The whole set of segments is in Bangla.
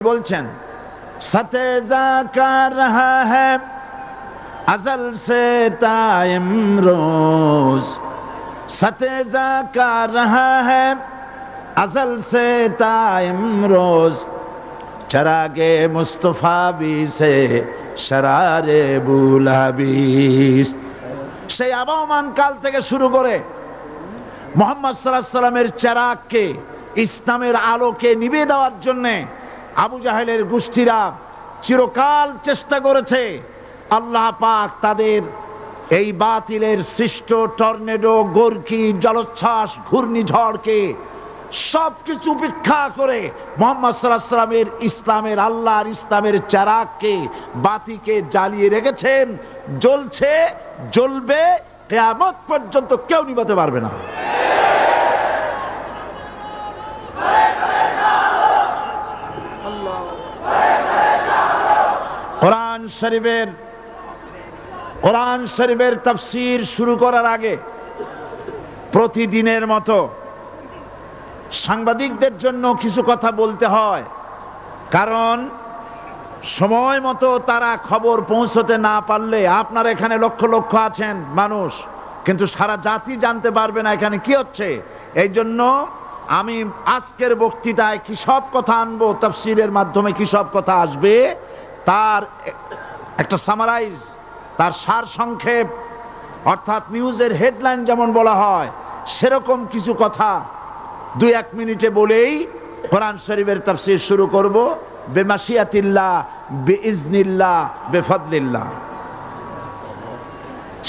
बोलছেন सतेजा कर रहा है अजल से ताइम रोज सतेजा कर रहा है अजल से ताइम रोज चरागे मुस्तफा भी से शरारे बुलाबिस সেই আবহমান কাল থেকে শুরু করে মুহাম্মদ সাল্লাল্লাহু আলাইহি সাল্লামের চেরাগকে ইসলামের আলোকে নিভিয়ে দেওয়ার জন্য আবু জাহেলের গোষ্ঠীরা চিরকাল চেষ্টা করেছে। আল্লাহ পাক তাদের এই বাতিলের সৃষ্ট টর্নেডো, গর্কি, জলোচ্ছ্বাস, ঘূর্ণিঝড়কে সবকিছু উপেক্ষা করে মুহাম্মদ সাল্লাল্লাহু আলাইহি সাল্লামের ইসলামের আল্লাহর ইসলামের চেরাগকে, বাতিকে জ্বালিয়ে রেখেছেন। জ্বলছে, জ্বলবে, কিয়ামত পর্যন্ত কেউ নিভাতে পারবে না। কোরআন শরীফের তাফসীর শুরু করার আগে প্রতিদিনের মতো সাংবাদিকদের জন্য কিছু কথা বলতে হয়, কারণ সময় মতো তারা খবর পৌঁছতে না পারলে, আপনারা এখানে লক্ষ লক্ষ আছেন মানুষ, কিন্তু সারা জাতি জানতে পারবে না এখানে কি হচ্ছে। এই জন্য আমি আজকের বক্তৃতায় কি সব কথা আনবো, তাফসীরের মাধ্যমে কি সব কথা আসবে, তার একটা সামারাইজ, তার সার সংক্ষেপ, অর্থাৎ নিউজের হেডলাইন যেমন বলা হয় সেরকম কিছু কথা 2-1 মিনিটে বলেই কোরআন শরীফের তাফসীর শুরু করব। বেমাশিয়াতিল্লাহ, বিইজনিল্লাহ, বেফদলিল্লাহ।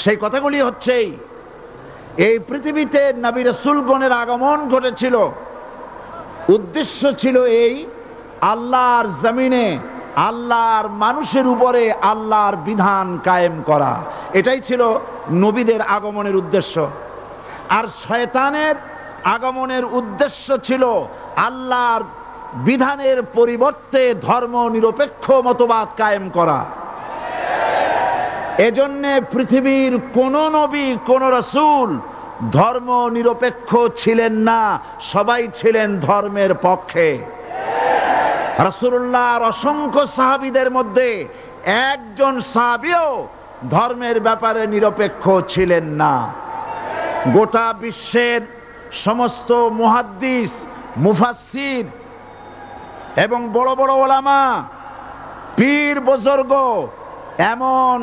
সেই কথাগুলি হচ্ছে এই পৃথিবীতে নবী রাসূলগণের আগমন ঘটেছিল, উদ্দেশ্য ছিল এই আল্লাহর জমিনে আল্লাহর মানুষের উপরে আল্লাহর বিধান কায়েম করা। এটাই ছিল নবীদের আগমনের উদ্দেশ্য। আর শয়তানের আগমনের উদ্দেশ্য ছিল আল্লাহর বিধানের পরিবর্তে ধর্ম নিরপেক্ষ মতবাদ কায়েম করা। এজন্য পৃথিবীর কোন নবী, কোন রাসূল ধর্ম নিরপেক্ষ ছিলেন না, সবাই ছিলেন ধর্মের পক্ষে। রাসূলুল্লাহর অসংখ্য সাহাবীদের মধ্যে একজন সাহাবীও ধর্মের ব্যাপারে নিরপেক্ষ ছিলেন না। গোটা বিশ্বের সমস্ত মুহাদ্দিস, মুফাসসির এবং বড় বড় ওলামা, পীর বুজুর্গ, এমন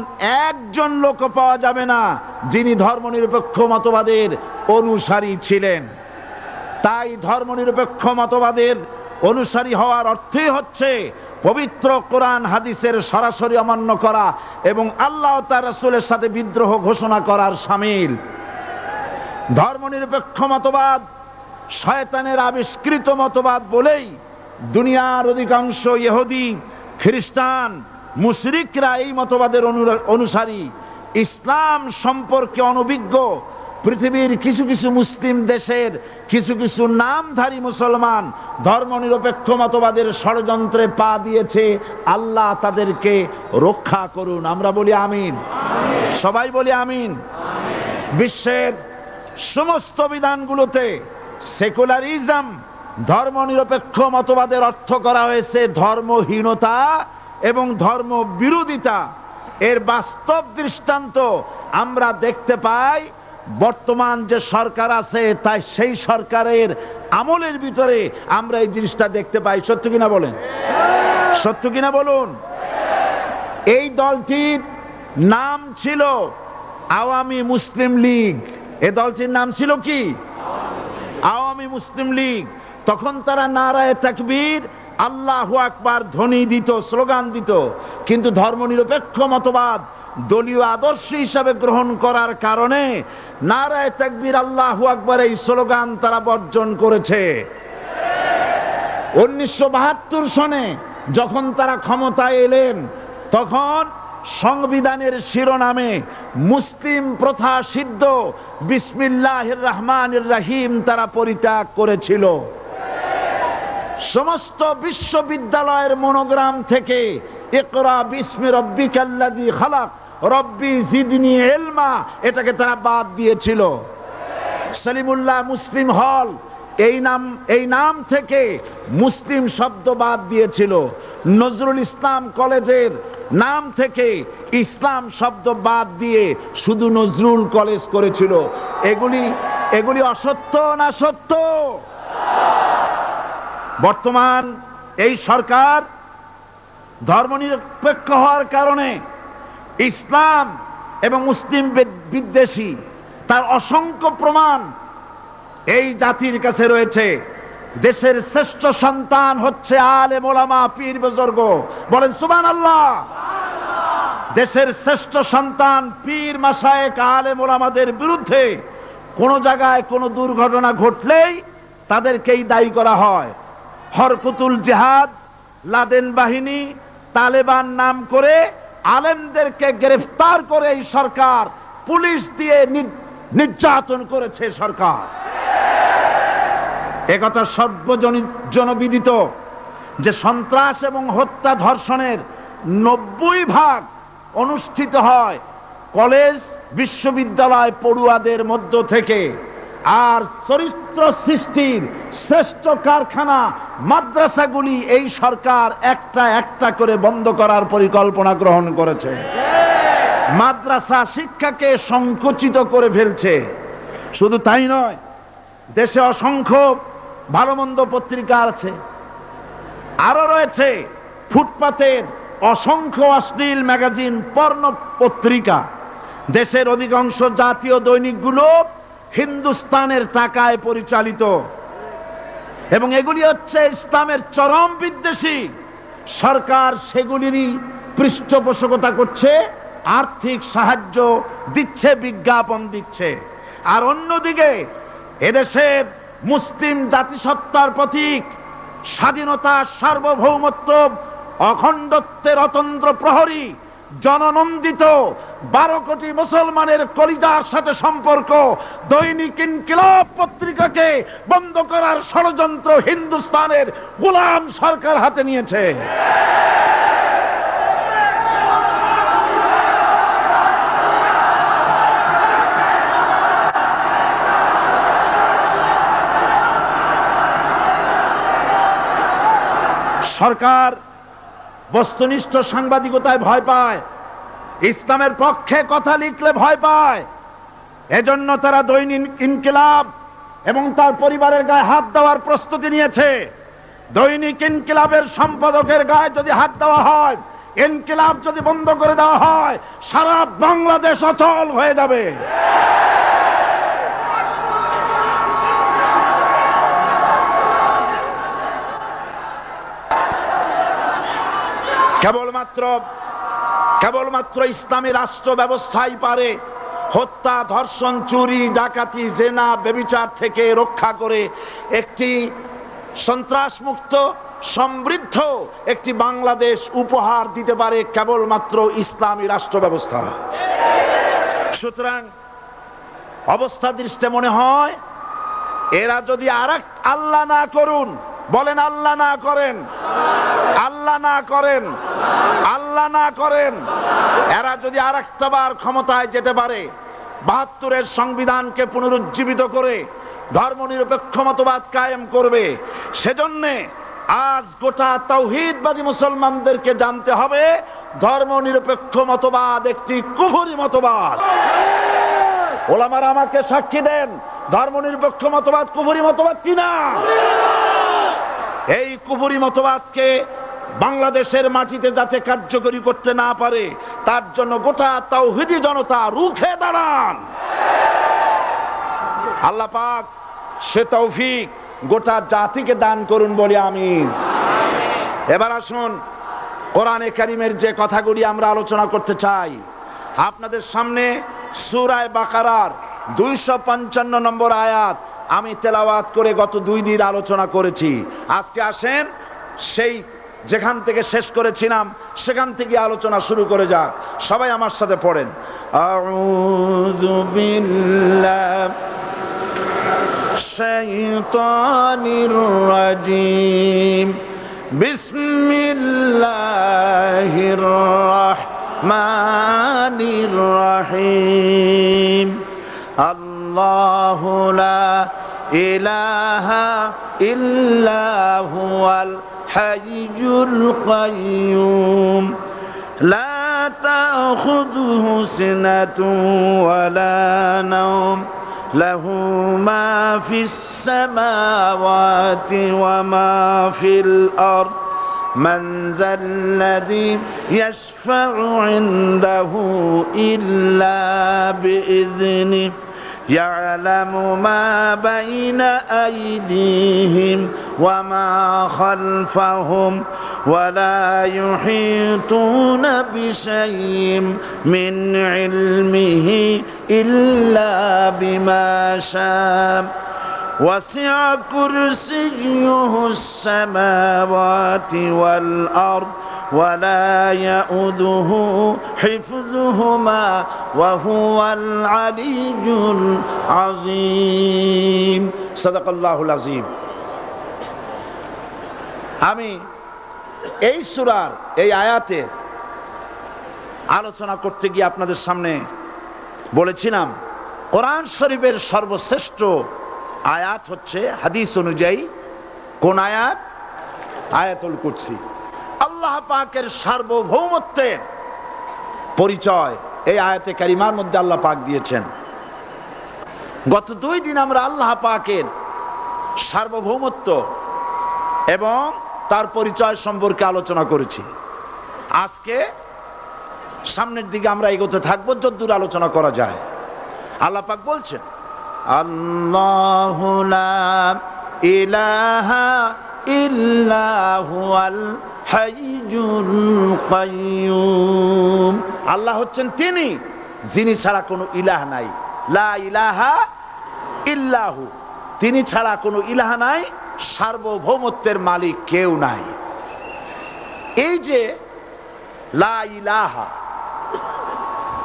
একজন লোক পাওয়া যাবে না যিনি ধর্মনিরপেক্ষ মতবাদের অনুসারী ছিলেন। তাই ধর্মনিরপেক্ষ মতবাদের অনুসারী হওয়ার অর্থই হচ্ছে পবিত্র কোরআন হাদিসের সরাসরি অমান্য করা এবং আল্লাহ ও তার রাসূলের সাথে বিদ্রোহ ঘোষণা করার শামিল। ধর্মনিরপেক্ষ মতবাদ শয়তানের আবিষ্কৃত মতবাদ বলেই দুনিয়ার অধিকাংশ ইহুদি, খ্রিস্টান, মুশরিকরা এই মতবাদের অনুসারী। ইসলাম সম্পর্কে অনভিজ্ঞ পৃথিবীর কিছু কিছু মুসলিম দেশের কিছু কিছু নামধারী মুসলমান ধর্মনিরপেক্ষ মতবাদের ষড়যন্ত্রে পা দিয়েছে। আল্লাহ তাদেরকে রক্ষা করুন। আমরা বলি আমিন, সবাই বলি আমিন। বিশ্বের সমস্ত বিধানগুলোতে সেকুলারিজম, ধর্মনিরপেক্ষ মতবাদের অর্থ করা হয়েছে ধর্মহীনতা এবং ধর্ম বিরোধিতা। এর বাস্তব দৃষ্টান্ত আমরা দেখতে পাই বর্তমান যে সরকার আছে, তাই সেই সরকারের আমলের ভিতরে আমরা এই জিনিসটা দেখতে পাই। সত্য কিনা বলেন? সত্য কিনা বলুন? এই দলটির নাম ছিল আওয়ামী মুসলিম লীগ। এই দলটির নাম ছিল কি? আওয়ামী মুসলিম লীগ। তখন তারা নারায়ে তাকবীর, আল্লাহু আকবার ধ্বনি দিত, স্লোগান দিত, কিন্তু ধর্মনিরপেক্ষ মতবাদ দলীয় আদর্শ হিসাবে গ্রহণ করার কারণে নারায়ে তাকবীর, আল্লাহু আকবার এই স্লোগান তারা বর্জন করেছে। 1972 সনে যখন তারা ক্ষমতায় এলেন, তখন সংবিধানের শিরোনামে মুসলিম প্রথা সিদ্ধ বিসমিল্লাহির রহমানির রহিম তারা পরিত্যাগ করেছিল। সমস্ত বিশ্ববিদ্যালয়ের মনোগ্রাম থেকে ইকরা বিসমি রাব্বিকাল্লাযী খালাক, রব্বি জিদনি ইলমা, এটাকে তারা বাদ দিয়েছিল। সলিমুল্লাহ মুসলিম হল এই নাম থেকে মুসলিম শব্দ বাদ দিয়েছিল। নজরুল ইসলাম কলেজের নাম থেকে ইসলাম শব্দ বাদ দিয়ে শুধু নজরুল কলেজ করেছিল। এগুলি অসত্য না সত্য? বর্তমান এই সরকার ধর্মনিরপেক্ষ হওয়ার কারণে ইসলাম এবং মুসলিম বিদ্বেষী, তার অসংখ্য প্রমাণ এই জাতির কাছে রয়েছে। দেশের শ্রেষ্ঠ সন্তান হচ্ছে আলেম ওলামা পীর বুজুর্গ, বলেন সুবহানাল্লাহ। দেশের শ্রেষ্ঠ সন্তান পীর মাশায়েখ আলেম ওলামাদের বিরুদ্ধে কোন জায়গায় কোনো দুর্ঘটনা ঘটলেই তাদেরকেই দায়ী করা হয়। হরকুতুল জিহাদ, লাদেন বাহিনী, তালেবান নাম করে আলেমদেরকে গ্রেফতার করে এই সরকার পুলিশ দিয়ে নির্যাতন করেছে সরকার। একথা সর্বজনবিদিত যে সন্ত্রাস এবং হত্যা ধর্ষণের 90% অনুষ্ঠিত হয় কলেজ বিশ্ববিদ্যালয় পড়ুয়াদের মধ্য থেকে। আর চরিত্র সৃষ্টির শ্রেষ্ঠ কারখানা মাদ্রাসাগুলি এই সরকার একটা একটা করে বন্ধ করার পরিকল্পনা গ্রহণ করেছে। মাদ্রাসা শিক্ষাকে সংকুচিত করে ফেলছে। শুধু তাই নয়, দেশে অসংখ্য ভালো মন্দ পত্রিকা আছে, আরো রয়েছে ফুটপাতের অসংখ্য অশ্লীল ম্যাগাজিন, পর্ণ পত্রিকা। দেশের অধিকাংশ জাতীয় দৈনিকগুলো হিন্দুস্তানের টাকায় পরিচালিত এবং এগুলি হচ্ছে ইসলামের চরম বিদ্বেষী। সরকার সেগুলিরই পৃষ্ঠপোষকতা করছে, আর্থিক সাহায্য দিচ্ছে, বিজ্ঞাপন দিচ্ছে। আর অন্যদিকে এদেশের মুসলিম জাতিসত্তার প্রতীক, স্বাধীনতা, সার্বভৌমত্ব, অখণ্ডত্বের অতন্ত্র প্রহরী, জননন্দিত 12 কোটি মুসলমানের কলিজার সাথে সম্পর্ক দৈনিক ইনকিলাব পত্রিকাকে বন্ধ করার ষড়যন্ত্র হিন্দুস্তানের গোলাম সরকার হাতে নিয়েছে। সরকার বস্তুনিষ্ঠ সাংবাদিকতায় ভয় পায়, ইসলামের পক্ষে কথা লিখলে ভয় পায়। এজন্য তারা দৈনিক ইনকিলাব এবং তার পরিবারের গায়ে হাত দেওয়ার প্রস্তুতি নিয়েছে। দৈনিক ইনকিলাবের সম্পাদকের গায়ে যদি হাত দেওয়া হয়, ইনকিলাব যদি বন্ধ করে দেওয়া হয়, সারা বাংলাদেশ অচল হয়ে যাবে। কেবলমাত্র ইসলামী রাষ্ট্র ব্যবস্থাই পারে হত্যা, ধর্ষণ, চুরি, ডাকাতি, জেনা, ব্যভিচার থেকে রক্ষা করে একটি সন্ত্রাসমুক্ত সমৃদ্ধ একটি বাংলাদেশ উপহার দিতে পারে কেবলমাত্র ইসলামী রাষ্ট্র ব্যবস্থা। সুতরাং অবস্থা দৃষ্টে মনে হয় এরা যদি আরেক আল্লাহ না করুন, বলেন আল্লাহ না করেন, আল্লাহ না করেন, আল্লাহ না করেন, এরা যদি আরেকটা বার ক্ষমতায় যেতে পারে, ৭২-এর সংবিধানকে পুনরুজ্জীবিত করে ধর্মনিরপেক্ষ মতবাদ কায়েম করবে, সেজন্য আজ গোটা তাওহীদবাদী মুসলমানদেরকে জানতে হবে ধর্মনিরপেক্ষ মতবাদ একটি কুফরি মতবাদ। ওলামারা আমাকে সাক্ষী দেন, ধর্মনিরপেক্ষ মতবাদ কুফরি মতবাদ কিনা? এই কুফরি মতবাদকে বাংলাদেশের মাটিতে যাতে কার্যকরী করতে না পারে তার জন্য গোটা তাওহীদি জনতা রুখে দাঁড়ান। আল্লাহ পাক সে তৌফিক গোটা জাতিকে দান করুন বলি আমিন। এবার আসুন কোরআনে কারীমের যে কথাগুলি আমরা আলোচনা করতে চাই, আপনাদের সামনে সূরা বাকারার 255 নম্বর আয়াত আমি তেলাওয়াত করে গত 2 দিন আলোচনা করেছি। আজকে আসেন সেই যেখান থেকে শেষ করেছিলাম সেখান থেকে আলোচনা শুরু করে যাক। সবাই আমার সাথে পড়েন, আউযু বিল্লাহি শাইতানির রাজিম, বিসমিল্লাহির রাহমানির রাহিম, আল্লাহু লা ইলাহা ইল্লা হুয়াল হাইয়ুল কাইয়্যুম লা তাখুযুহু সিনাতুন ওয়ালা নাওম লাহু মা ফিস সামাওয়াতি ওয়া মা ফিল আরদ من ذا الذي يشفع عنده إلا بإذنه يعلم ما بين أيديهم وما خلفهم ولا يحيطون بشيء من علمه إلا بما شاء وسع كرسيه السماوات والأرض ولا يؤوده حفظهما وهو العلي العظيم صدق الله العظيم আমি এই সূরার এই আয়াতের আলোচনা করতে গিয়ে আপনাদের সামনে বলেছিলাম কোরআন শরীফের সর্বশ্রেষ্ঠ আয়াত হচ্ছে হাদিস অনুযায়ী কোন আয়াত? আয়াতুল কুরসি। আল্লাহ পাকের সার্বভৌমত্বের পরিচয় এই আয়াতে কারিমার মধ্যে আল্লাহ পাক দিয়েছেন। গত 2 দিন আমরা আল্লাহ পাকের সার্বভৌমত্ব এবং তার পরিচয় সম্পর্কে আলোচনা করেছি। আজকে সামনের দিকে আমরা এগোতে থাকবো যতদূর আলোচনা করা যায়। আল্লাহ পাক বলছেন আল্লাহু লা ইলাহা ইল্লা হুয়াল হাইয়ুল কাইয়্যুম। আল্লাহ হচ্ছেন তিনি যিনি ছাড়া কোনো ইলাহ নাই। লা ইলাহা ইল্লাহু, তিনি ছাড়া কোনো ইলাহ নাই, সার্বভৌমত্বের মালিক কেউ নাই। এই যে লা ইলাহা,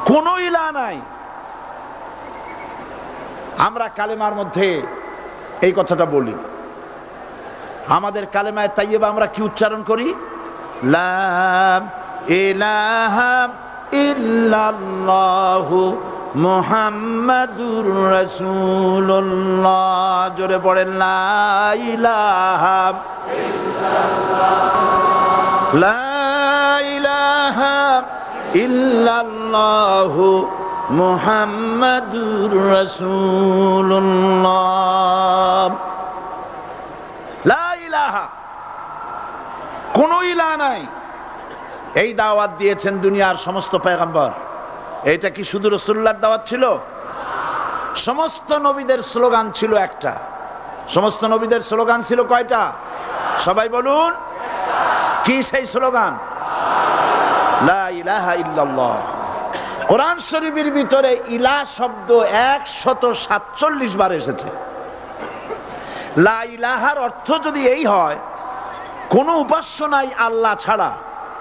কোনো ইলাহ নাই, আমরা কালেমার মধ্যে এই কথাটা বলি। আমাদের কালেমায়ে তাইয়্যিবা আমরা কি উচ্চারণ করি? লা ইলাহা ইল্লাল্লাহু মুহাম্মাদুর রাসূলুল্লাহ। জোরে পড়েন লা ইলাহা ইল্লাল্লাহ, লা ইলাহা ইল্লাল্লাহু মুহাম্মাদুর রাসূলুল্লাহ। লা ইলাহা, কোনো ইলাহ নাই। এই দাওয়াত দিয়েছেন দুনিয়ার সমস্ত পয়গম্বর। এটা কি শুধু রাসূলুল্লাহর দাওয়াত ছিল? সমস্ত নবীদের স্লোগান ছিল একটা। সমস্ত নবীদের স্লোগান ছিল কয়টা? সবাই বলুন, কি সেই স্লোগান? লা ইলাহা ইল্লাল্লাহ। কোরআন শরীফের ভিতরে ইলাহ শব্দ 147 বার এসেছে। লা ইলাহার অর্থ যদি এই হয় কোনো উপাস্য নাই আল্লাহ ছাড়া,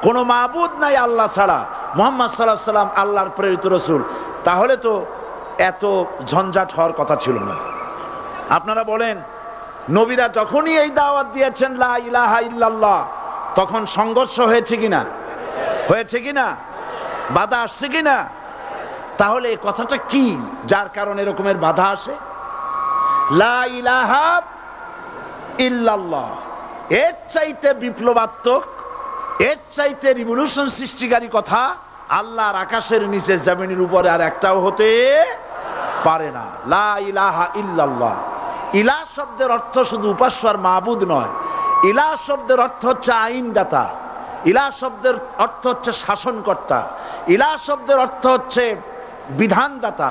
কোনো মাবুদ নাই আল্লাহ ছাড়া, মুহাম্মদ সাল্লাল্লাহু আলাইহি ওয়াসাল্লাম আল্লাহর প্রেরিত রাসূল, তাহলে তো এত ঝঞ্ঝাট হওয়ার কথা ছিল না। আপনারা বলেন, নবীরা যখনই এই দাওয়াত দিয়েছেন লা ইলাহা ইল্লাল্লাহ, তখন সংঘর্ষ হয়েছে কিনা? হয়েছে কিনা? বাধা আসছে কিনা? তাহলে এই কথাটা কি যার কারণে এরকমের বাধা আসে? লা ইলাহা ইল্লাল্লাহ, এর চাইতে বিপ্লবাত্মক, এর চাইতে রিভলিউশন সৃষ্টিকারী কথা আল্লাহর আকাশের নিচে জমিনের উপরে আর একটাও হতে পারে না। লা ইলাহা ইল্লাল্লাহ। ইলাহ শব্দের অর্থ শুধু উপাস্য আর মাবুদ নয়। ইলাহ শব্দের অর্থ হচ্ছে আইনদাতা, ইলাহ শব্দের অর্থ হচ্ছে শাসনকর্তা, ইলাহ শব্দের অর্থ হচ্ছে বিধানদাতা।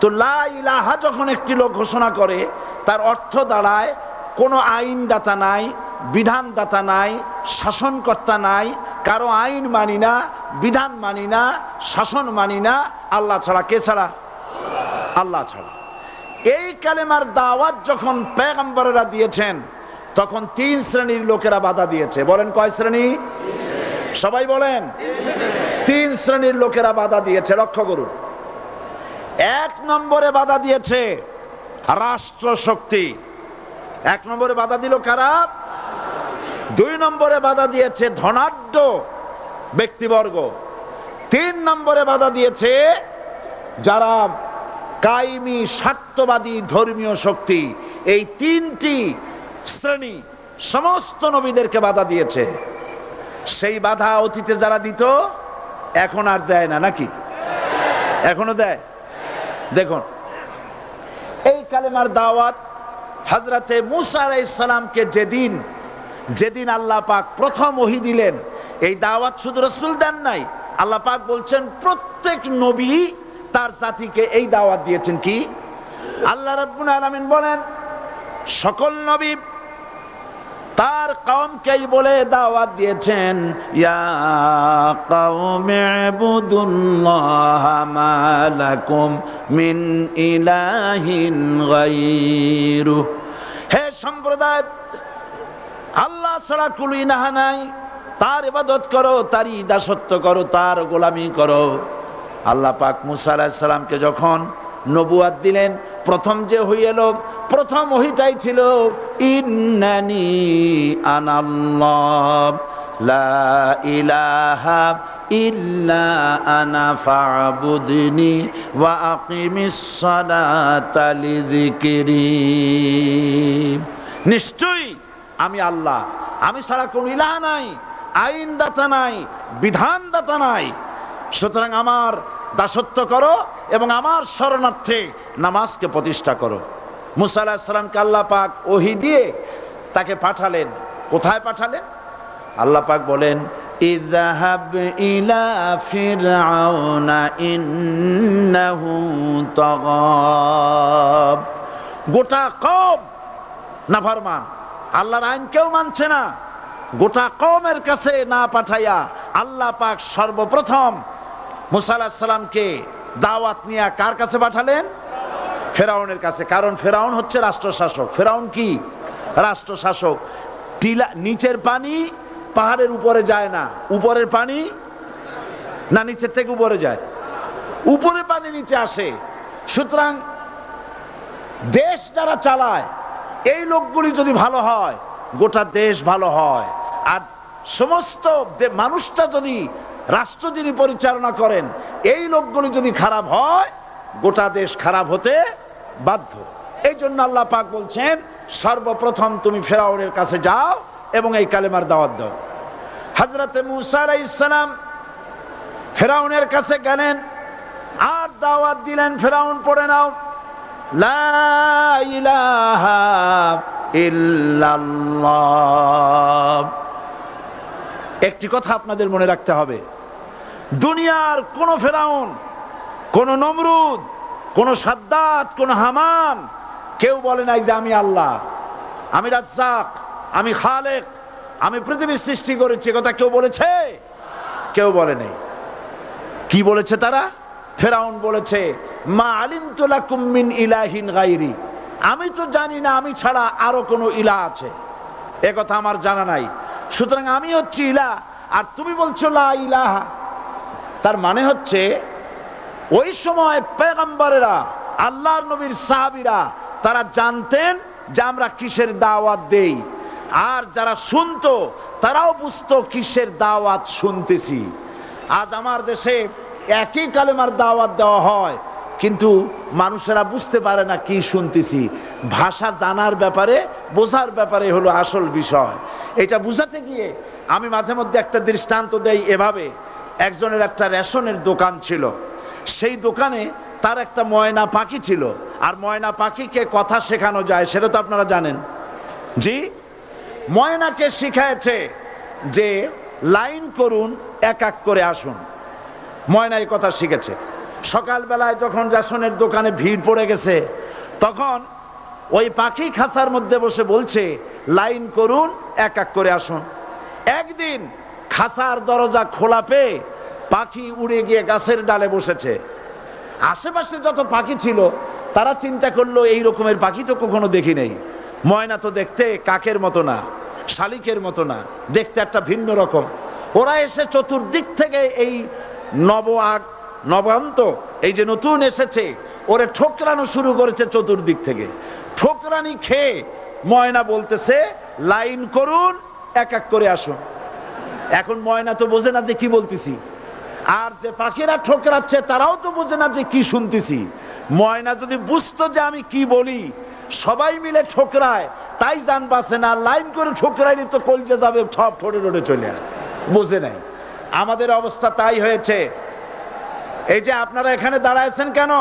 তো লা ইলাহা যখন একটি লোক ঘোষণা করে, তার অর্থ দাঁড়ায় কোনো আইনদাতা নাই, বিধানদাতা নাই, শাসনকর্তা নাই, কারো আইন মানি না, বিধান মানি না, শাসন মানি না, আল্লাহ ছাড়া। কে ছাড়া? আল্লাহ ছাড়া। এই কালেমার দাওয়াত যখন পয়গম্বরেরা দিয়েছেন, তখন 3 শ্রেণীর লোকেরা বাধা দিয়েছে। বলেন কয় শ্রেণী? সবাই বলেন। 3 শ্রেণীর লোকেরা বাধা দিয়েছে। লক্ষ্য করুন। 1 নম্বরে বাধা দিয়েছে রাষ্ট্র শক্তি। 1 নম্বরে বাধা দিল কারা? 2 নম্বরে বাধা দিয়েছে ধনাঢ্য ব্যক্তিবর্গ। 3 নম্বরে বাধা দিয়েছে যারা কায়েমি, স্বার্থবাদী ধর্মীয় শক্তি, এই তিনটি শ্রেণী সমস্ত নবীদেরকে বাধা দিয়েছে। সেই বাধা অতীতে যারা দিত এখন আর দেয় না, নাকি এখনো দেয়? দেখুন, এই কালেমার দাওয়াত হযরতে মূসা আলাইহিস সালামকে যেদিন আল্লাহ পাক প্রথম ওহী দিলেন, এই দাওয়াত শুধু রাসূল দেন নাই, আল্লাহ পাক বলছেন প্রত্যেক নবী তার জাতিকে এই দাওয়াত দিয়েছেন। কি? আল্লাহ রাব্বুল আলামিন বলেন সকল নবী তার কওমকেই বলে দাওয়াত দিয়েছেন, ইয়া কওমি ইবুদুল্লাহা মা লাকুম মিন ইলাহিন গায়রু। হে সম্প্রদায়, আল্লাহ ছাড়া কোনো ইলাহ নাই, তার ইবাদত করো, তারই দাসত্ব করো, তার গোলামি করো। আল্লাহ পাক মূসা আলাইহিস সালামকে যখন নবুয়াত দিলেন, প্রথম যে ওহী এলো, প্রথম ওহীটাই ছিল ইন্নানি আনাল্লাহ লা ইলাহা ইল্লা আনা ফা'বুদনি ওয়া আকিমিস সালাতা লিযিকরি। নিশ্চয়ই আমি আল্লাহ, আমি ছাড়া কোনো ইলাহ নাই, আইনদাতা নাই, বিধানদাতা নাই, সুতরাং আমার দাসত্ব করো এবং আমার শরণার্থে নামাজকে প্রতিষ্ঠা করো। মূসা আলাইহিস সালামকে আল্লাহ পাক ওহী দিয়ে তাকে পাঠালেন। কোথায় পাঠালেন? আল্লাহ পাক বলেন ইযহাব ইলা ফিরআউনা ইন্নাহু তাগাব। গোটা কওম নাফরমান, আল্লাহর আইন কেউ মানছে না, গোটা কওমের কাছে না পাঠাইয়া আল্লাহ পাক সর্বপ্রথম মূসা আলাইহিস সালামকে দাওয়াত নিয়ে কার কাছে পাঠালেন? ফেরাউনের কাছে। কারণ ফেরাউন হচ্ছে রাষ্ট্রশাসক। ফেরাউন কি? রাষ্ট্রশাসক। টিলা, নিচের পানি পাহাড়ের উপরে যায় না, উপরের পানি না নিচের থেকে উপরে যায়, উপরে পানি নিচে আসে। সুতরাং দেশ যারা চালায় এই লোকগুলি যদি ভালো হয়, গোটা দেশ ভালো হয়। আর সমস্ত মানুষটা যদি, রাষ্ট্র যিনি পরিচালনা করেন, এই লোকগুলি যদি খারাপ হয়, গোটা দেশ খারাপ হতে বাধ্য। এই জন্য আল্লাহ পাক বলছেন সর্বপ্রথম তুমি ফেরাউনের কাছে যাও এবং এই কালেমার দাওয়াত দাও। হযরতে মূসা আলাইহিস সালাম ফেরাউনের কাছে গেলেন আর দাওয়াত দিলেন, ফেরাউন পড়ে নাও লা ইলাহা ইল্লাল্লাহ। একটি কথা আপনাদের মনে রাখতে হবে, দুনিয়ার কোন ফেরাউন, কোন নমরুদ, কোন সাদ্দাত, কোন হামান কেউ বলে নাই যে আমি আল্লাহ, আমি রাজ্জাক, আমি খালেক, আমি পৃথিবীর সৃষ্টি করেছি। কথা কেউ বলেছে? কেউ বলে নাই। কি বলেছে তারা? ফেরাউন বলেছে মা আলিমতু লাকুম মিন ইলাহিন গায়রি, আমি তো জানি না আমি ছাড়া আরো কোনো ইলাহ আছে, এ কথা আমার জানা নাই, সুতরাং আমি হচ্ছি ইলাহ আর তুমি বলছো লা ইলাহা। তার মানে হচ্ছে ওই সময় পয়গম্বরেরা, আল্লাহর নবীর সাহাবীরা তারা জানতেন যে আমরা কিসের দাওয়াত দেই, আর যারা শুনতো তারাও বুঝতো কিসের দাওয়াত শুনতেছি। আজ আমার দেশে একই কালেমার দাওয়াত দেওয়া হয়, কিন্তু মানুষেরা বুঝতে পারে না কি শুনতেছি। ভাষা জানার ব্যাপারে, বোঝার ব্যাপারে হলো আসল বিষয়। এটা বুঝাতে গিয়ে আমি মাঝে মধ্যে একটা দৃষ্টান্ত দেই এভাবে। একজনের একটা রেশনের দোকান ছিল, সেই দোকানে তার একটা ময়না পাখি ছিল। আর ময়না পাখিকে কথা শেখানো যায় সেটা তো আপনারা জানেন। জি, ময়নাকে শিখায়েছে যে লাইন করুন, এক এক করে আসুন। ময়না এই কথা শিখেছে। সকালবেলায় যখন রেশনের দোকানে ভিড় পড়ে গেছে, তখন ওই পাখি খাঁচার মধ্যে বসে বলছে লাইন করুন, এক এক করে আসুন। একদিন খাঁচার দরজা খোলা পেয়ে পাখি উড়ে গিয়ে গাছের ডালে বসেছে। আশেপাশে যত পাখি ছিল তারা চিন্তা করলো এই রকমের পাখি তো কখনো দেখি নাই। ময়না তো দেখতে কাকের মতো না, শালিকের মতো না, দেখতে একটা ভিন্ন রকম। ওরা এসে চতুর্দিক থেকে এই নবান্ত, এই যে নতুন এসেছে, ওরে ঠোকরানো শুরু করেছে চতুর্দিক থেকে। ঠোকরানি খেয়ে ময়না বলতেছে লাইন করুন, এক এক করে আসুন। এখন ময়না তো বোঝে না যে কি বলতেছি, আর যে পাখিরা ঠোকরাচ্ছে তারাও তো বোঝে না যে কি শুনতেছি। ময়না যদি বুঝতো যে আমি কি বলি, সবাই মিলে ঠোকরায়, তাই জান বাঁচে না, লাইন করে ঠোকরাইলে তো কলজে যাবে, সব ঠোঁটে ঠোঁটে চলে আসে, বুঝে নাই। আমাদের অবস্থা তাই হয়েছে। এই যে আপনারা এখানে দাঁড়াইছেন কেন?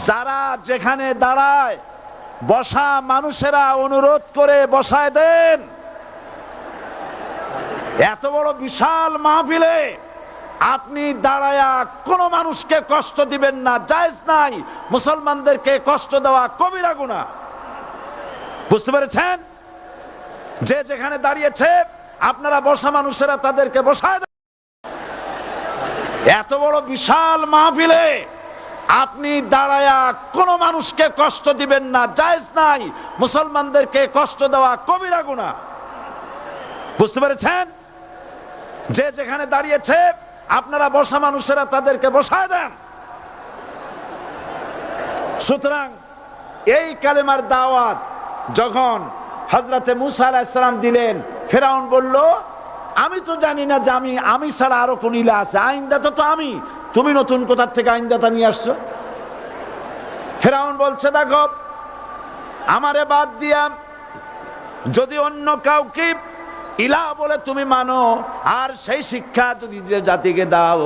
যারা যেখানে দাঁড়ায় বসা মানুষেরা অনুরোধ করে বসায় দেন। এত বড় বিশাল মাহফিলে আপনি দাঁড়ায়া কোন মানুষকে কষ্ট দিবেন না, জায়েজ নাই। মুসলমানদেরকে কষ্ট দেওয়া কবিরা গুনাহ। বুঝতে পেরেছেন? যে যেখানে দাঁড়িয়েছে আপনারা বসা মানুষেরা তাদেরকে বসায় দেন। এত বড় বিশাল মাহফিলে আপনি দাঁড়ায়া কোন মানুষকে কষ্ট দিবেন না, জায়েজ নাই। মুসলমানদেরকে কষ্ট দেওয়া কবিরা গুনাহ। বুঝতে পেরেছেন? যে যেখানে দাঁড়িয়েছে আপনারা বসা মানুষেরা তাদেরকে বসায় দেন। সুতরাং এই কালেমার দাওয়াত যখন হযরতে মুসা আলাইহিস সালাম দিলেন, ফেরাউন বলল, আমি তো জানি না যে আমি ছাড়া আরো কোন ইলা আছে, আইনদাতা তো আমি, তুমি নতুন কোথা থেকে আইনদাতা নিয়ে আসছো? ফেরাউন বলছে, দেখো আমারে বাদ দিয়া যদি অন্য কাউকে ইলা বলে তুমি মানো, আর সেই শিক্ষা যদি যে জাতিকে দাও,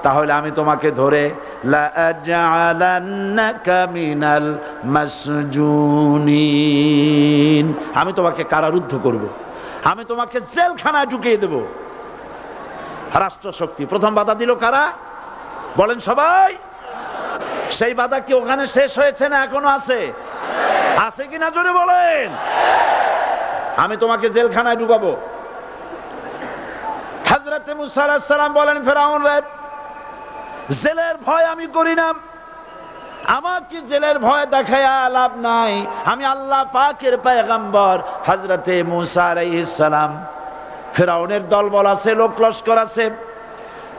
তাহলে আমি তোমাকে ধরে লাআজআলান্নাকা মিনাল মাসজুনিন, আমি তোমাকে কারারুদ্ধ করব, আমি তোমাকে জেলখানায় ঢুকিয়ে দেব। রাষ্ট্রশক্তি প্রথম বাধা দিল কারা? বলেন সবাই। সেই বাধা কি ওখানে শেষ হয়েছে না এখনো আছে? আছে কিনা জোরে বলেন। আমি তোমাকে জেলখানায় ঢুকাবো। হযরতে মুসা আলাইহিস সালাম বলেন, ফেরাউন রে, জেলের ভয় আমি করি না, আমাকে জেলের ভয় দেখায়া লাভ নাই, আমি আল্লাহ পাকের পয়গম্বর হযরতে মুসা আলাইহিস সালাম। ফেরাউনের দলবল আছে, লোক লস্কর আছে,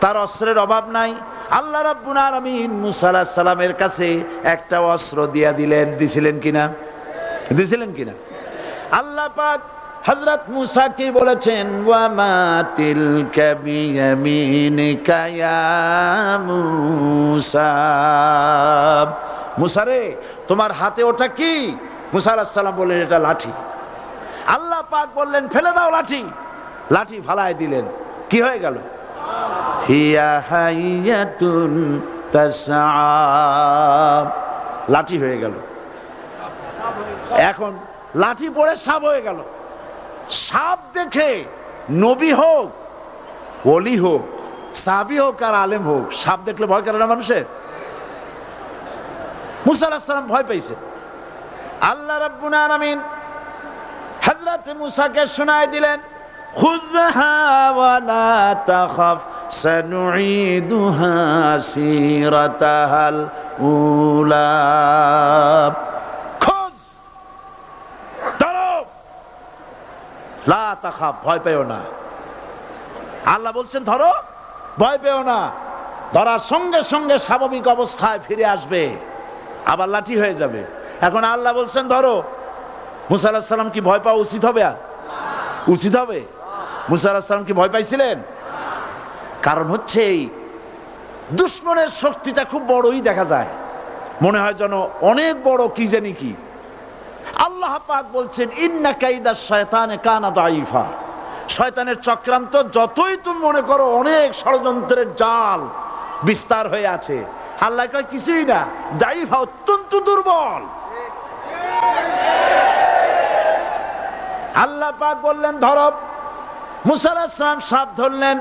তার অস্ত্রের অভাব নাই। আল্লাহ রাব্বুল আলামিন মুসা আলাইহিস সালামের কাছে একটা অস্ত্র দিয়া দিলেন। দিছিলেন কিনা? দিছিলেন কিনা? আল্লাহ পাক হযরত মুসা কি বলেছেন, ওয়া মা তিলকা বিয়ামিনিকা ইয়া মুসা, মুসা রে তোমার হাতে ওটা কি? মুসা আলাইহিস সালাম বললেন, এটা লাঠি। আল্লাহ পাক বললেন, ফেলে দাও লাঠি। লাঠি ফালায় দিলেন। কি হয়ে গেল? হিয়া হাইয়াতুন তাসআ, লাঠি হয়ে গেল। এখন লাঠি পড়ে সাপ হয়ে গেল। সাপ দেখে নবী হোক, ওলি হোক, সাহাবী হোক আর আলেম হোক, সাপ দেখলে ভয় করে না মানুষের? মুসা আলাইহিস সালাম ভয় পাইছে। আল্লাহ রাব্বুল আলামিন হযরত মুসাকে শোনায় দিলেন, খুযহা ওয়া লা তাখাফ সানুঈদুহা সিরাতাহাল উলা, লা তাখাফ, ভয় পেও না। আল্লাহ বলছেন ধরো, ভয় পেও না। ধরার সঙ্গে সঙ্গে স্বাভাবিক অবস্থায় ফিরে আসবে, আবার লাঠি হয়ে যাবে। এখন আল্লাহ বলছেন ধরো। মুসা আলাইহিস সালাম কি ভয় পাওয়া উচিত হবে? উচিত হবে? মুসা আলাইহিস সালাম কি ভয় পাইছিলেন? কারণ হচ্ছে এই দুশমনের শক্তিটা খুব বড়ই দেখা যায়, মনে হয় যেন অনেক বড়, কি জানি কি। আল্লাহ পাক বলছেন, ইন্না কাইদা শায়তানে কানা দাঈফা, শয়তানের চক্রান্ত যতই তুমি মনে করো অনেক ষড়যন্ত্রের জাল বিস্তার হয়ে আছে, আল্লাহ কয় কিছুই না, দাঈফা, অত্যন্ত দুর্বল। আল্লাহ পাক বললেন ধরো। মুসা আলাইহিস সালাম সাপ ধরলেন,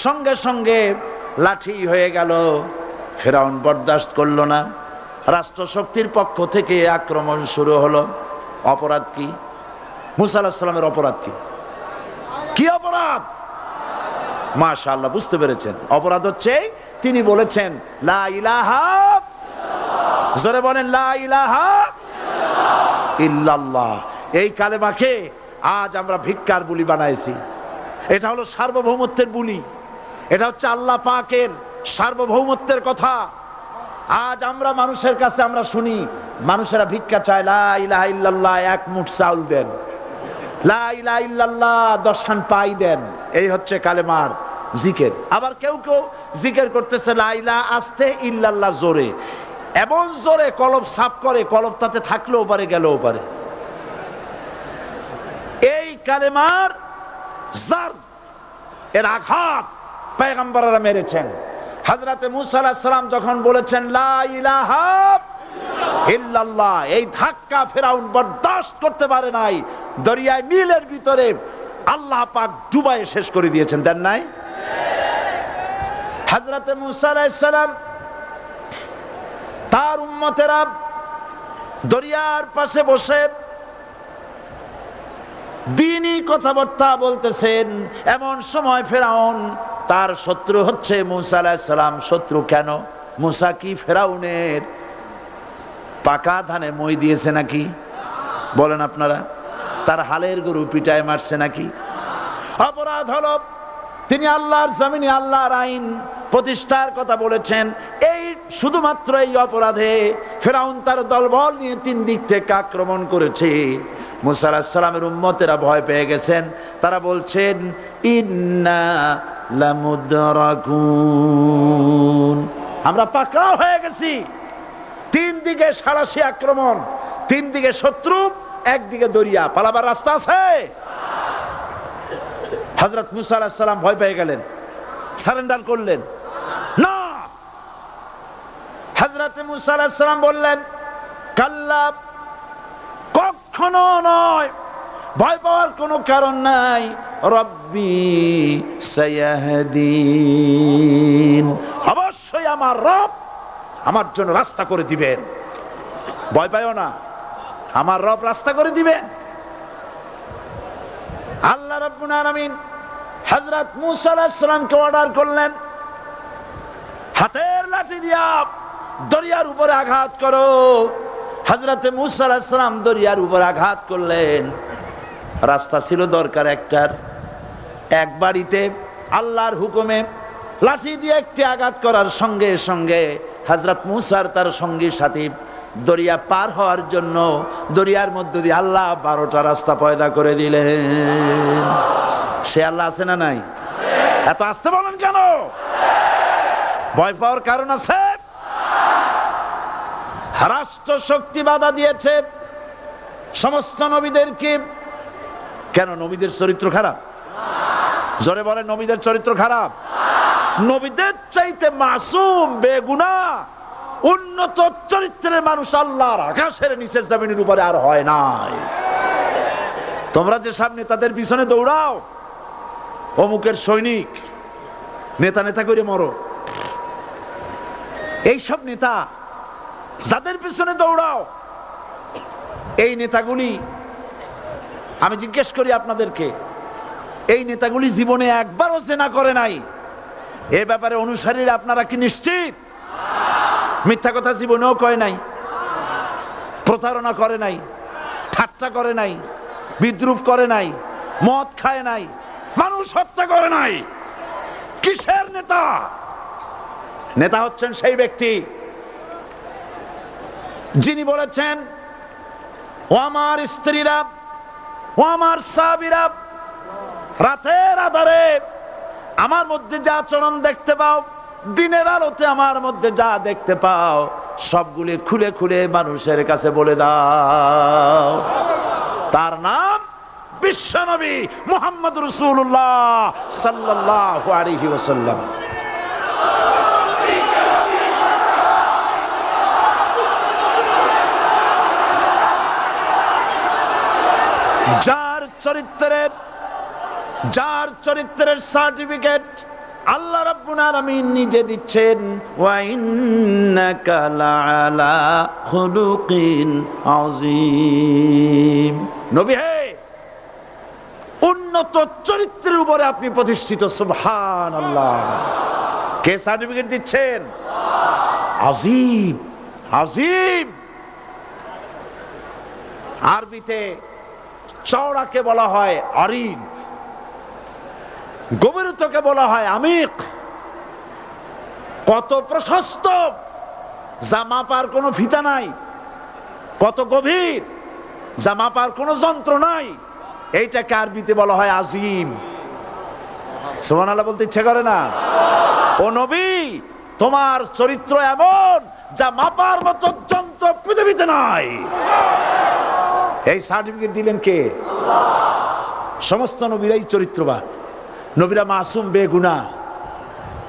সঙ্গে সঙ্গে লাঠি হয়ে গেল। ফেরাউন বরদাস্ত করলো না, রাষ্ট্রশক্তির পক্ষ থেকে আক্রমণ শুরু হলো। অপরাধ কি? মুসা আলাইহিস সালামের অপরাধ কি? কি অপরাধ? মাশাআল্লাহ, বুঝতে পেরেছেন। অপরাধ হচ্ছে তিনি বলেছেন লা ইলাহা, জোরে বলেন লা ইলাহা ইল্লাল্লাহ। এই কালেমাকে আজ আমরা ভিক্ষার বুলি বানাইছি। এটা হলো সার্বভৌমত্বের বুলি, এটা হচ্ছে আল্লাহ পাকের সার্বভৌমত্বের কথা। আজ আমরা মানুষের কাছে আমরা শুনি, মানুষেরা ভিক্ষা চায়, লা ইলাহা ইল্লাল্লাহ, এক মুঠ চাউল দেন, লা ইলাহা ইল্লাল্লাহ 10 খান পাই দেন। এই হচ্ছে কালেমার জিকির। আবার কেউ কেউ জিকির করতেছে লা ইলাহা আস্তে, ইল্লাল্লাহ জোরে। এমন জোরে কলব সাফ করে, কলব তাতে থাকলেও পারে গেলেও পারে। এই কালেমার জার এর আঘাত পয়গম্বররা মেরেছেন। হযরতে মুসা আলাইহিস সালাম যখন বলেছেন লা ইলাহা ইল্লাল্লাহ, এই ধাক্কা ফেরাউন বরদাস্ত করতে পারে নাই। দরিয়ায় নীলের ভিতরে আল্লাহ পাক ডুবাইয়ে শেষ করে দিয়েছেন, দেন নাই? হযরতে মুসা আলাইহিস সালাম তার উম্মতেরা দরিয়ার পাশে বসে দ্বীনি কথাবার্তা বলতেছেন। এমন সময় ফেরাউন, তার শত্রু হচ্ছে মুসা আলাইহিস সালাম। শত্রু কেন? মুসা কি ফেরাউনের পাকা ধানে মই দিয়েছে নাকি? বলেন আপনারা। তার হালের গরু পিটায় মারছে নাকি? অপরাধ হলো তিনি আল্লাহর জমিনে আল্লাহর আইন প্রতিষ্ঠার কথা বলেছেন। এই শুধুমাত্র এই অপরাধে ফেরাউন তার দলবল নিয়ে 3 দিক থেকে আক্রমণ করেছে। মুসা আলাইহিস সালামের উম্মতেরা ভয় পেয়ে গেছেন। তারা বলছেন ইন্না লামুদরাকুন, আমরা পাকড়াও হয়ে গেছি। 3 দিকে সাড়াশি আক্রমণ, 3 দিকে শত্রু, একদিকে দরিয়া, পালাবার রাস্তা আছে? হযরত মুসা আলাইহিস সালাম ভয় পেয়ে গেলেন, সারেন্ডার করলেন না। হযরত মুসা আলাইহিস সালাম বললেন কাল্লা, কখনো নয়, ভয় পাওয়ার কোনো কারণ নাই। রব্বি সায়াহদিন, অবশ্যই আমার রব আমার জন্য রাস্তা করে দিবেন। ভয় পাইও না, আমার রব রাস্তা করে দিবেন। আল্লাহ রাব্বুল আলামিন হযরত মুসা আলাইহিস সালামকে অর্ডার করলেন, হাতের লাঠি দিয়া দরিয়ার উপরে আঘাত করো। হযরতে মুসা আলাইহিস সালাম দরিয়ার উপরে আঘাত করলেন। রাস্তা ছিল দরকার একটার, এক বাড়িতে আল্লাহর হুকুমে লাঠি দিয়ে একটি আঘাত করার সঙ্গে সঙ্গে হযরত মুসার তার সঙ্গী সাথী দরিয়া পার হওয়ার জন্য দরিয়ার মধ্যে দিয়ে আল্লাহ 12টা রাস্তা পয়দা করে দিলেন। সে আল্লাহ আছে না নাই? এত আসতে বলেন কেন? ভয় পাওয়ার কারণ আছে? রাষ্ট্র শক্তি বাধা দিয়েছে সমস্ত নবীদেরকে। কেন? নবীদের চরিত্র খারাপ? জোরে বলে, নবীদের চরিত্র খারাপ? নবীদের চাইতে মাসুম বেগুনাহ উন্নত চরিত্রের মানুষ আল্লাহর আকাশের নিচের জমিনের উপরে আর হয় নাই। তোমরা যে সামনে তাদের পিছনে দৌড়াও, অমুকের সৈনিক, নেতা নেতা করে মরো, এইসব নেতা যাদের পিছনে দৌড়াও, এই নেতাগুলি, আমি জিজ্ঞেস করি আপনাদেরকে, এই নেতাগুলি জীবনে একবারও জিনা করে নাই? এ ব্যাপারে অনুসারীরা আপনারা কি নিশ্চিত? মিথ্যা কথা জীবনেও কয় নাই, প্রতারণা করে নাই, ঠাট্টা করে নাই, বিদ্রুপ করে নাই, মদ খায় নাই, মানুষ হত্যা করে নাই। কিসের নেতা? নেতা হচ্ছেন সেই ব্যক্তি যিনি বলেছেন, ও আমার স্ত্রীরা, ও আমার সাহাবীরা, রাতের আধারে আমার মধ্যে যা আচরণ দেখতে পাও, দিনের আলোতে আমার মধ্যে যা দেখতে পাও, সবগুলি খুলে খুলে মানুষের কাছে বলে দাও। তার নাম বিশ্বনবী মুহাম্মদ রাসূলুল্লাহ সাল্লাল্লাহু আলাইহি ওয়াসাল্লাম। যার চরিত্রের সার্টিফিকেট আল্লাহ রাব্বুল আলামিন নিজে দিচ্ছেন, ওয়া ইন্নাকা লাআলা খুলুকিন আযীম। নবী হে, উন্নত চরিত্রের উপরে আপনি প্রতিষ্ঠিত। সুবহানাল্লাহ। কে সার্টিফিকেট দিচ্ছেন? আযীম, আযীম। আরবিতে চওড়াকে বলা হয় আরিদ, গভীরতাকে বলা হয় আমিক। কত প্রশস্ত, যা মাপার কোনো ফিতা নাই, কত গভীর, যা মাপার কোনো যন্ত্র নাই, এইটাকে আরবিতে বলা হয় আজিম। সুবহানাল্লাহ বলতে ইচ্ছে করে না? ও নবী, তোমার চরিত্র এমন যা মাপার মতো যন্ত্র পৃথিবীতে নাই। এই সার্টিফিকেট দিলেন কে? সমস্ত নবীরাই চরিত্রবান, নবীরা মাসুম বেগুনাহ,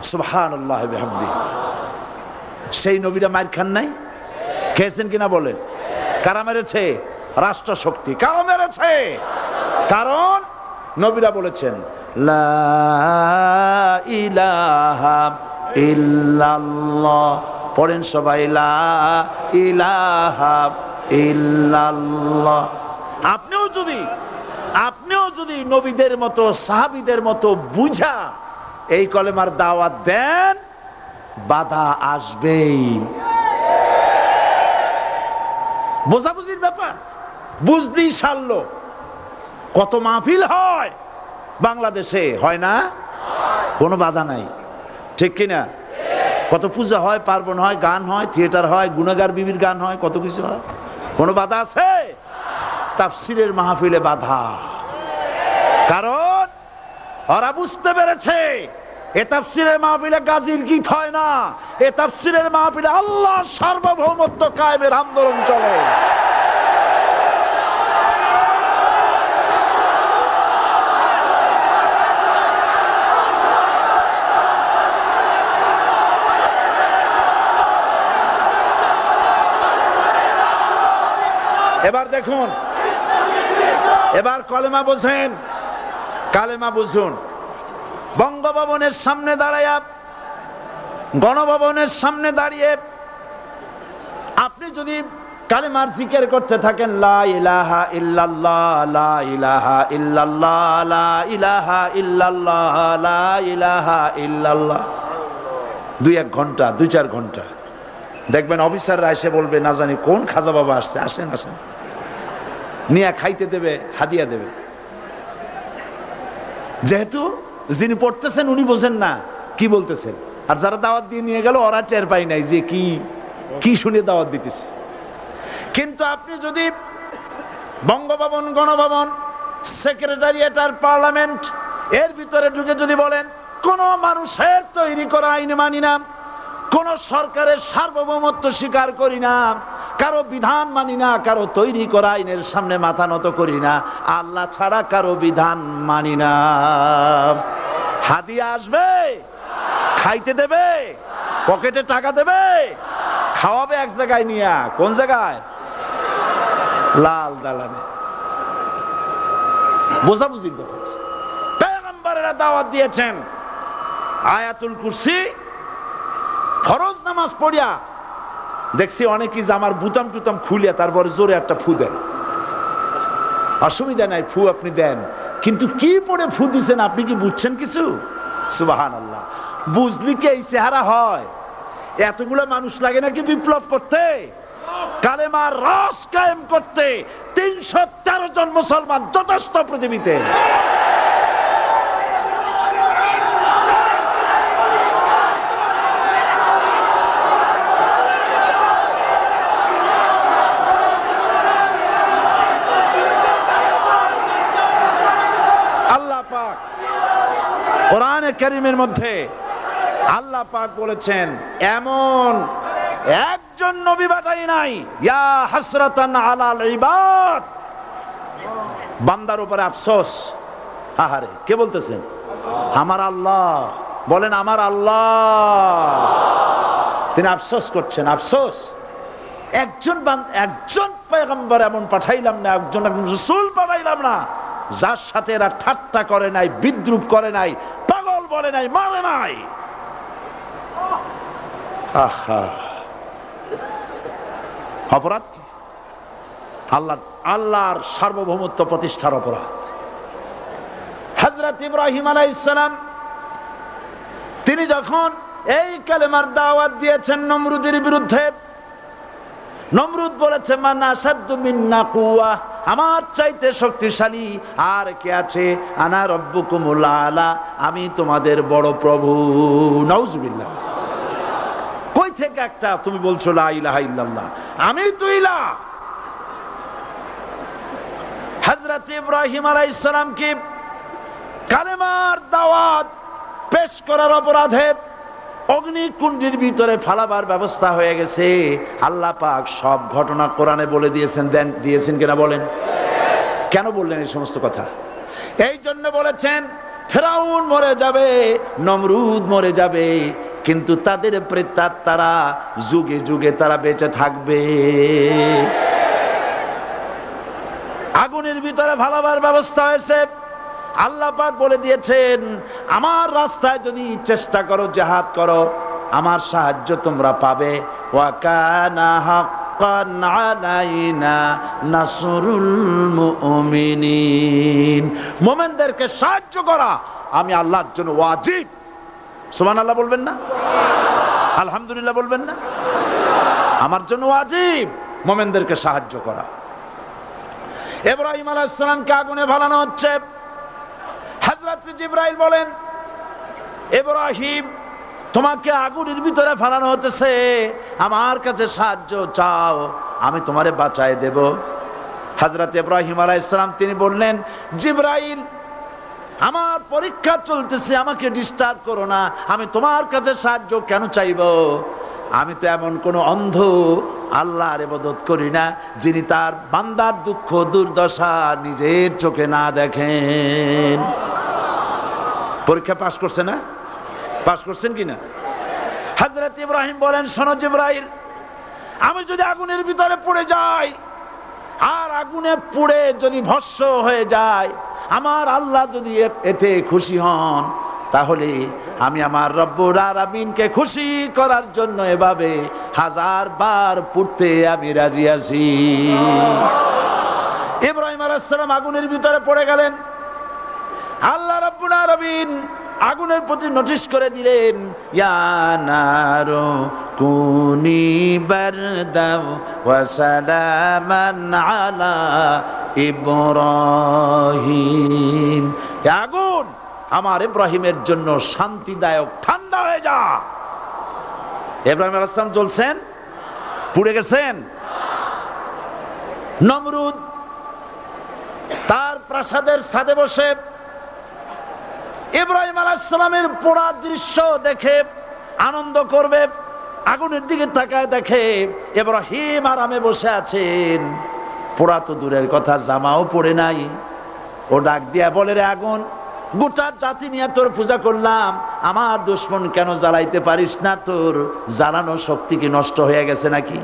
সুবহানাল্লাহ বিহামদিহি। সেই নবীরা মার খান নাই? খেয়েছেন কিনা বলেন? কারা মেরেছে? রাষ্ট্র শক্তি। কারা মেরেছে? কারণ নবীরা বলেছেন লা ইলাহা ইল্লাল্লাহ। পড়েন সবাই, লা ইলাহা ইল্লাল্লাহ। আপনিও যদি নবীদের মতো সাহাবীদের মতো বুঝা এই কলেমার দাওয়াত দেন, বাধা আসবেই। বোঝাবুঝির ব্যাপার, বুঝতেই সারলো। কত মাহফিল হয় বাংলাদেশে, হয় না? কোনো বাধা নাই, ঠিক কিনা? কত পূজা হয়, পার্বণ হয়, গান হয়, থিয়েটার হয়, গুনাগার বিবির গান হয়, কত কিছু হয়। কোনো বাধা আছে? তাফসীরের মাহফিলে বাধা। কারণ ওরা বুঝতে পেরেছে এ তাফসীরের মাহফিলে গাজীর গীত হয় না, এ তাফসীরের মাহফিলে আল্লাহর সার্বভৌমত্ব কায়েমের আন্দোলন চলে। এবার দেখুন, এবার কলেমা বোঝেন, কালেমা বুঝুন। বঙ্গভবনের সামনে দাঁড়াইয়া, গণভবনের সামনে দাঁড়িয়ে আপনি যদি কালেমার জিকির করতে থাকেন, লা ইলাহা ইল্লাল্লাহ, লা ইলাহা ইল্লাল্লাহ, লা ইলাহা ইল্লাল্লাহ, লা ইলাহা ইল্লাল্লাহ, 2-1 ঘন্টা, 2-4 ঘন্টা, দেখবেন অফিসাররা এসে বলবে, না জানি কোন খাজা বাবা আসছে, আসেন আসেন, নিয়ে খাইতে দেবে, হাদিয়া দেবে। যেহেতু যিনি পড়তেছেন উনি বোঝেন না কি বলতেছেন, আর যারা দাওয়াত দিয়ে নিয়ে গেল ওরা টের পায় নাই যে কি শুনে দাওয়াত দিতেছে। কিন্তু আপনি যদি বঙ্গভবন, গণভবন, সেক্রেটারিয়েট আর পার্লামেন্ট এর ভিতরে ঢুকে যদি বলেন, কোন মানুষের তৈরি করা আইন মানি না, কোন সরকারের সার্বভৌমত্ব স্বীকার করি না, কারো বিধান মানি না, কারো তৈরি করা আইনের সামনে মাথা নত করি না, আল্লাহ ছাড়া কারো বিধান মানি না, হাদিয়া আসবে, খাইতে দেবে, পকেটে টাকা দেবে, খাওয়াবে এক জায়গায় নিয়ে। কোন জায়গায়? লাল দালানে। বোঝাবুঝি কথা। পয়গম্বরেরা দাওয়াত দিয়েছেন আয়াতুল কুরসি, ফরজ নামাজ পড়িয়া দেখছি অনেকেই জামার বুতাম টুতাম খুলিয়া তারপরে জোরে একটা ফু দেন। অসুবিধা নাই, ফু আপনি দেন, কিন্তু কি পড়ে ফু দিচ্ছেন আপনি কি বুঝছেন কিছু? সুবহানাল্লাহ। বুঝলি কি এই চেহারা হয়? এতগুলো মানুষ লাগে নাকি বিপ্লব করতে, কালেমার রস কায়েম করতে? 313 জন মুসলমান যথেষ্ট পৃথিবীতে। কোরআনে কারীমের মধ্যে আল্লাহ পাক বলেছেন, এমন একজন নবী পাঠাই নাই, ইয়া হাসরাতান আলাল ইবাদ, বান্দার উপরে আফসোস। আহারে, কে বলতেছেন? আমার আল্লাহ। বলেন আমার আল্লাহ। তিনি আফসোস করছেন, আফসোস একজন পয়গম্বর এমন পাঠাইলাম না, একজন রাসূল পাঠাইলাম না যার সাথে এরা ঠাট্টা করে নাই, বিদ্রুপ করে নাই, পাগল বলে নাই, মারে নাই। অপরাধ কি? আল্লাহর সার্বভৌমত্ব প্রতিষ্ঠার অপরাধ। হযরত ইব্রাহিম আলাইহিস সালাম তিনি যখন এই কালেমার দাওয়াত দিয়েছেন নমরুদের বিরুদ্ধে, নমরুদ বলেছে, মান আসাদ্দু মিন্না কুওয়া, আমার চাইতে শক্তিশালী আর কে আছে? আনা রব্বুকুমুল আলা, আমি তোমাদের বড় প্রভু। নাউজুবিল্লাহ। কই থেকে একটা তুমি বলছো লা ইলাহা ইল্লাল্লাহ, আমি তো ইলাহ। হযরত ইব্রাহিম আলাইহিস সালাম কি কালেমার দাওয়াত পেশ করার অপরাধে অগ্নিকুণ্ডের ভিতরে ফালাবার ব্যবস্থা হয়ে গেছে। আল্লাহ পাক সব ঘটনা কোরআনে বলে দিয়েছেন কিনা বলেন? কেন বললেন এই সমস্ত কথা? এই জন্য বলেছেন ফেরাউন মরে যাবে, নমরুদ মরে যাবে, কিন্তু তাদের প্রেতাত্মারা যুগে যুগে তারা বেঁচে থাকবে। আগুনের ভিতরে ফালাবার ব্যবস্থা হয়েছে। আল্লাহ পাক বলে দিয়েছেন আমার রাস্তায় যদি চেষ্টা করো, জিহাদ করো, আমার সাহায্য তোমরা পাবে। ওয়া কানা হাক্কান আলাইনা নাসরুল মুমিনিন, মুমিনদেরকে সাহায্য করা আমি আল্লাহর জন্য ওয়াজিব। সুবহানাল্লাহ বলবেন না? আলহামদুলিল্লাহ বলবেন না? আমার জন্য ওয়াজিব মুমিনদেরকে সাহায্য করা। ইব্রাহিম আলাইহিস সালামকে আগুনে ফেলানো হচ্ছে। হযরত জিবরাইল বলেন ইব্রাহিম তোমাকে আগুনের ভিতরে ফেলানো হতেছে, আমার কাছে সাহায্য চাও, আমি তোমারে বাঁচায় দেব। হযরত ইব্রাহিম আলাইহিস সালাম তিনি বললেন জিবরাইল আমার পরীক্ষা চলতেছে, আমাকে ডিস্টার্ব করো না, আমি তোমার কাছে সাহায্য কেন চাইব? আমি তো এমন কোন অন্ধ আল্লাহর ইবাদত করি না যিনি তার বান্দার দুঃখ দুর্দশা নিজের চোখে না দেখেন। পরীক্ষা পাস করছে না? পাস করছেন কিনা? হযরত ইব্রাহিম বলেন শোনো জিবরাইল, আমি যদি আগুনের ভিতরে পড়ে যাই আর আগুনে পুড়ে যদি ভস্ম হয়ে যায়, আমার আল্লাহ যদি এতে খুশি হন, তাহলে আমি আমার রব্বুল আলামিনকে খুশি করার জন্য এভাবে 1000 বার পুড়তে আমি রাজি আছি। ইব্রাহিম আলাইহিস সালাম আগুনের ভিতরে পড়ে গেলেন। আল্লাহ রাব্বুল আলামিন আগুনের প্রতি নোটিশ করে দিলেন ইয়া নারু কুনি বারদাও ওয়া সালামান আলা ইব্রাহিম, আগুন আমার ইব্রাহিমের জন্য শান্তিদায়ক ঠান্ডা হয়ে যা। ইব্রাহিম আলাইহিস সালাম জ্বলছেন, পুড়ে গেছেন। নমরুদ তার প্রাসাদের ছাদে বসে ইব্রাহিম আলাইহিস সালামের পোড়া দৃশ্য দেখে আনন্দ করবে, আগুনের দিকে তাকায় দেখে ইব্রাহিম আরামে বসে আছেন। পোড়া তো দূরের কথা, জামাও পড়ে নাই। ও ডাক দিয়া বলে রে আগুন, গোটা জাতি নিয়ে তোর পূজা করলাম, আমার দুশমন কেন জ্বালাইতে পারিস না? তোর জ্বালানো শক্তি কি নষ্ট হয়ে গেছে নাকি?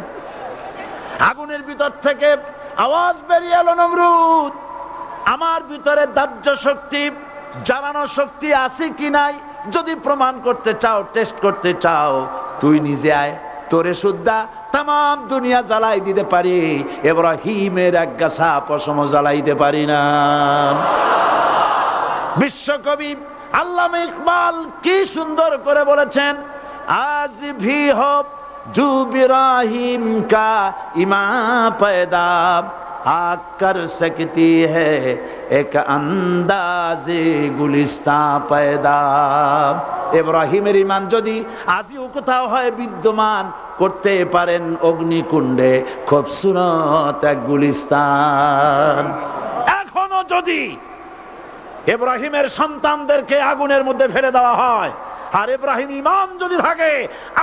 আগুনের ভিতর থেকে আওয়াজ বেরিয়ে এলো নমরুদ, আমার ভিতরে দাহ্য শক্তি জ্বালানো শক্তি আছে কি নাই যদি প্রমাণ করতে চাও, টেস্ট করতে চাও, তুই নিজে আয়, তোরে সুদ্ধা তাম দুনিয়া জ্বালাই দিতে পারি, ইব্রাহিমের এক গাছা পশম জ্বালাইতে পারি না। বিশ্বকবি আল্লামা ইকবাল কি সুন্দর করে বলেছেন, আজ ভি হো জু ইব্রাহিম কা ইমা पैदा आग कर सकती है एक अंदाजे गुलिस्तां पैदा। ইব্রাহিমের ঈমান যদি আজও কোথাও হয় বিদ্যমান, করতে পারেন অগ্নিকুণ্ডে খুবসুরত এক গুলিস্তান। এখনো যদি ইব্রাহিমের সন্তানদেরকে আগুনের মধ্যে ফেলে দেওয়া হয়, আর ইব্রাহিম ঈমান যদি থাকে,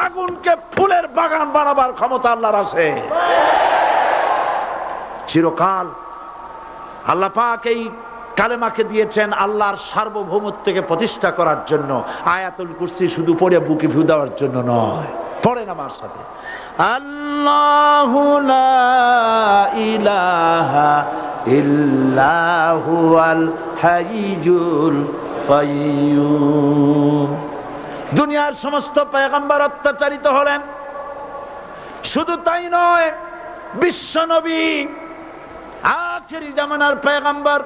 আগুনকে ফুলের বাগান বানাবার ক্ষমতা আল্লাহর আছে। চিরকাল আল্লাহ পাক এই কালেমাকে দিয়েছেন আল্লাহর সার্বভৌমত্বকে প্রতিষ্ঠা করার জন্য। আয়াতুল কুরসি শুধু পড়ে বুকে ফু দেওয়ার জন্য নয়। পড়েন আমার সাথে, আল্লাহু লা ইলাহা ইল্লা হুয়াল হাইয়ুল কাইয়্যুম। দুনিয়ার সমস্ত পয়গম্বর অত্যাচারিত হলেন, শুধু তাই নয়, বিশ্ব নবী আখেরি জামানার পয়গম্বর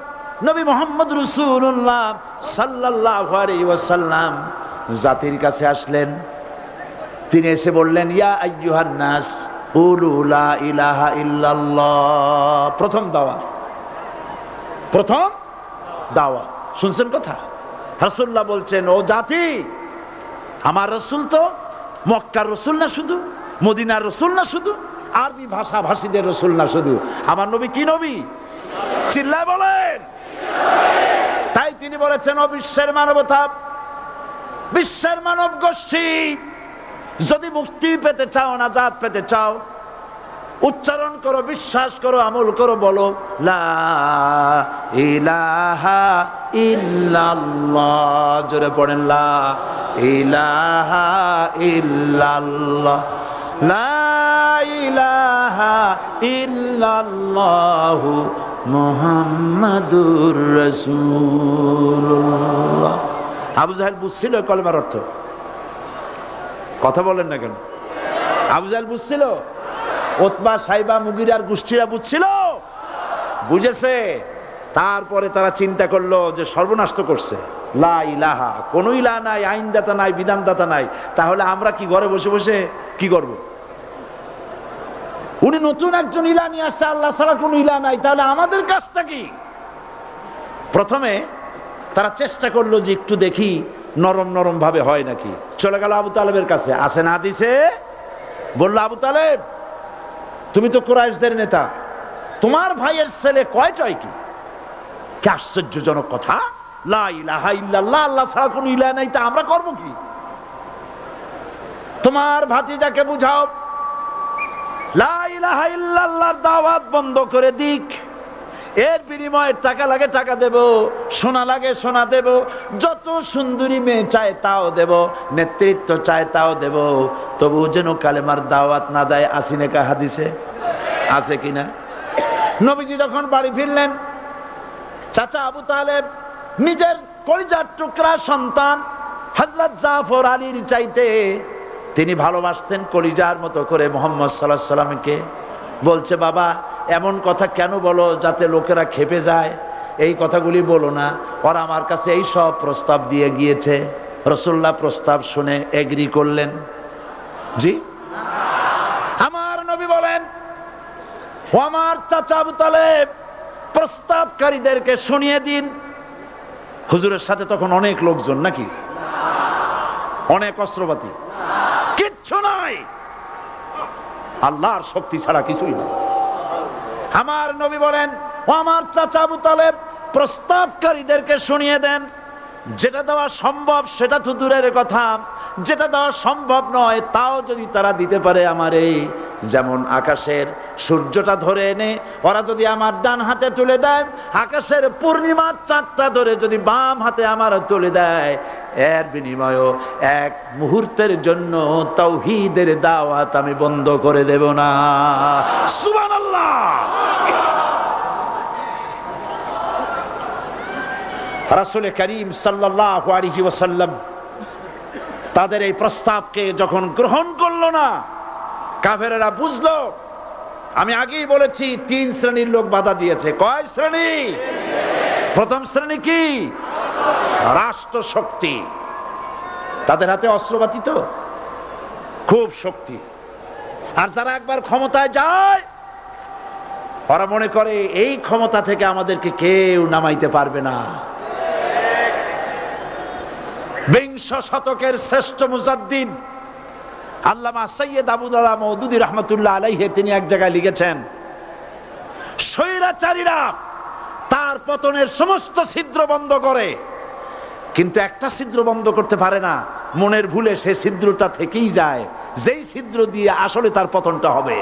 নবী মুহাম্মদ রাসূলুল্লাহ সাল্লাল্লাহু আলাইহি ওয়াসাল্লাম জাতির কাছে আসলেন। তিনি এসে বললেন ইয়া আইয়ুহান নাস কুলু লা ইলাহা ইল্লাল্লাহ। প্রথম দাওয়া শুনছেন কথা? রাসূলুল্লাহ বলছেন, ও জাতি, আমার রাসূল তো মক্কার রাসূল না শুধু, মদিনার রাসূল না শুধু, আরবি ভাষা ভাষীদের রাসূল না শুধু, আমার নবী কি নবী? চিল্লায় বলেন। তাই তিনি বলেছেন, ও বিশ্বের মানবতা, বিশ্বের মানব গোষ্ঠী, যদি মুক্তি পেতে চাও, নাজাত পেতে চাও, উচ্চারণ করো, বিশ্বাস করো, আমল করো, বলো লা ইলাহা ইল্লাল্লাহ। জোরে পড়েন লা ইলাহা ইল্লাল্লাহ, লা ইলাহা ইল্লাল্লাহু মুহাম্মাদুর রাসূলুল্লাহ। আবু জাহেল বুঝছিল কলেমার অর্থ? কথা বলেন না কেন? আবু জাহেল বুঝছিল? উতবা, সাইবা, মুগিরার গোষ্ঠীরা বুঝছিল? বুঝেছে। তারপরে তারা চিন্তা করলো যে সর্বনাশ তো করছে, লা ইলাহা, কোন ইলাহ নাই, আইনদাতা নাই, বিধানদাতা নাই, তাহলে আমরা কি ঘরে বসে বসে কি করব? উনি নতুন একজন ইলাহ নিয়ে আসছে, আল্লাহ ছাড়া কোন ইলাহ নাই, তাহলে আমাদের কাজটা কি? প্রথমে তারা চেষ্টা করলো যে একটু দেখি নরম নরম ভাবে হয় নাকি। চলে গেল আবু তালেবের কাছে, আছে না হাদিসে, বললো আবু তালেব, তুমি তো কুরাইশদের নেতা, তোমার ভাইয়ের ছেলে কয়টাই কি? কি আশ্চর্যজনক কথা, লা ইলাহা ইল্লাল্লাহ, আল্লাহ ছাড়া কোনো ইলাহ নাই, তা আমরা করব কি? তোমার ভাতিজাকে বুঝাও লা ইলাহা ইল্লাল্লাহর দাওয়াত বন্ধ করে দিক, এর বিনিময়ে টাকা লাগে টাকা দেব, সোনা লাগে সোনা দেব, যত সুন্দরী মেয়ে চায় তাও দেব, নেতৃত্ব চায় তাও দেব, তবু যেন কালেমার দাওয়াত না দেয়। আসিনে কা হাদিসে আছে কিনা? নবীজি যখন বাড়ি ফিরলেন, চাচা আবু তালেব নিজের কলিজার টুকরা সন্তান হযরত জাফর আলীর চাইতে তিনি ভালোবাসতেন কলিজার মতো করে মুহাম্মদ সাল্লাল্লাহু আলাইহি সাল্লামকে। বলছে, বাবা এমন কথা কেন বলো যাতে লোকেরা খেপে যায়? এই কথাগুলি বলো না, ওরা আমার কাছে এই সব প্রস্তাব দিয়ে গিয়েছে। রাসূলুল্লাহ প্রস্তাব শুনে এগ্রি করলেন? জি। আমার নবী বলেন, ও আমার চাচা আবু তালেব, প্রস্তাবকারীদেরকে শুনিয়ে দিন। হুজুরের সাথে তখন অনেক লোকজন নাকি? অনেক অস্ত্রপাতি? কিচ্ছু নাই, আল্লাহর শক্তি ছাড়া কিছুই না। আমার নবী বলেন, ও আমার চাচা আবু তালেব, প্রস্তাবকারীদেরকে শুনিয়ে দেন, যেটা দেওয়া সম্ভব সেটা তো দূরের কথা, যেটা দেওয়া সম্ভব নয় তাও যদি তারা দিতে পারে আমারে, যেমন আকাশের সূর্যটা ধরে এনে ওরা যদি আমার ডান হাতে তুলে দেয়, আকাশের পূর্ণিমার চাঁদটা ধরে যদি বাম হাতে আমার তুলে দেয়, এর বিনিময়ে এক মুহূর্তের জন্য তাওহীদের দাওয়াত আমি বন্ধ করে দেব না। সুবহানাল্লাহ। রাসূল করিম সাল্লাল্লাহু আলাইহি ওয়াসাল্লাম তাদের এই প্রস্তাবকে যখন গ্রহণ করলো না, কাফেরেরা বুঝলো। আমি আগেই বলেছি 3 শ্রেণীর লোক বাধা দিয়েছে। কয় শ্রেণী? প্রথম শ্রেণী কি? রাষ্ট্র শক্তি, তাদের হাতে অস্ত্রপাতি তো খুব শক্তি, আর যারা একবার ক্ষমতায় যায় ওরা মনে করে এই ক্ষমতা থেকে আমাদেরকে কেউ নামাইতে পারবে না। বিংশ শতকের শ্রেষ্ঠ মুজাদ্দিদ আল্লামা সৈয়দ আবুদুল্লাহ মওদুদী রাহমাতুল্লাহ আলাইহি তিনি এক জায়গায় লিখেছেন, স্বৈরাচারীরা তার পতনের সমস্ত ছিদ্র বন্ধ করে, কিন্তু একটা ছিদ্র বন্ধ করতে পারে না, মনের ভুলে সে ছিদ্রটা থেকেই যায়, যেই ছিদ্র দিয়ে আসলে তার পতনটা হবে।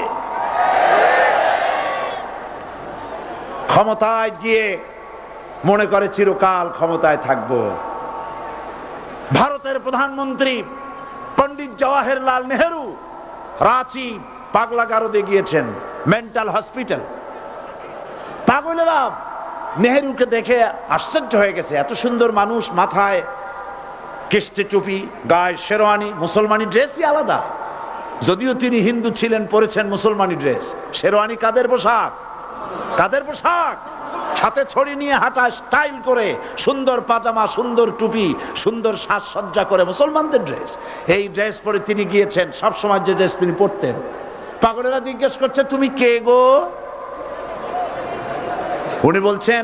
ক্ষমতায় গিয়ে মনে করে চিরকাল ক্ষমতায় থাকবো। ভারতের প্রধানমন্ত্রী পণ্ডিত জওয়াহরলাল নেহেরু রাঁচি পাগলাগারদে গিয়েছেন, মেন্টাল হসপিটাল। পাগলেরা নেহেরুকে দেখে আশ্চর্য হয়ে গেছে, এত সুন্দর মানুষ, মাথায় কিস্তি টুপি, গায়ে শেরওয়ানি, মুসলমানি ড্রেসই আলাদা, যদিও তিনি হিন্দু ছিলেন, পরেছেন মুসলমানি ড্রেস। শেরওয়ানি কাদের পোশাক? কাদের পোশাক? হাতে ছড়ি নিয়ে হাঁটা, স্টাইল করে, সুন্দর পাজামা, সুন্দর টুপি, সুন্দর সাজসজ্জা করে মুসলমানদের ড্রেস। এই ড্রেস পরে তিনি গিয়েছেন, সব সময় যে ড্রেস তিনি পরতেন। পাগলেরা জিজ্ঞেস করছে, তুমি কে গো? উনি বলছেন,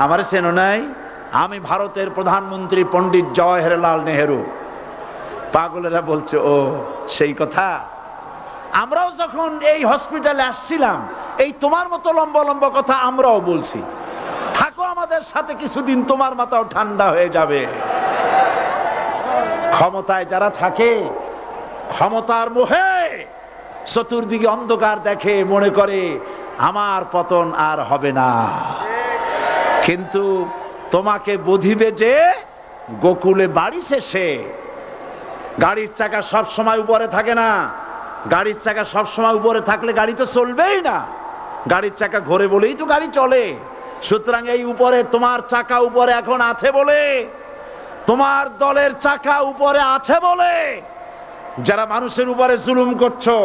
আমারে চেনো নাই? আমি ভারতের প্রধানমন্ত্রী পণ্ডিত জওয়াহরলাল নেহেরু। পাগলেরা বলছে, ও সেই কথা। আমরাও যখন এই হসপিটালে আসছিলাম এই তোমার মতো লম্বা লম্বা কথা আমরাও বলছি, থাকো আমাদের সাথে কিছুদিন, তোমার মাথাও ঠান্ডা হয়ে যাবে। ক্ষমতায় যারা থাকে ক্ষমতার মোহে চতুর্দিকে অন্ধকার দেখে, মনে করে আমার পতন আর হবে না। কিন্তু তোমাকে বুঝিবে যে গোকুলে বাড়ি শেষে। গাড়ির চাকা সব সময় উপরে থাকে না। গাড়ির চাকা সব সময় উপরে থাকলে গাড়ি তো চলবেই না। গাড়ির চাকা ঘোরে বলেই তো গাড়ি চলে। সুতরাং এই উপরে তোমার চাকা উপরে এখন আছে বলে, তোমার দলের চাকা উপরে আছে বলে যারা মানুষের উপরে জুলুম করছো,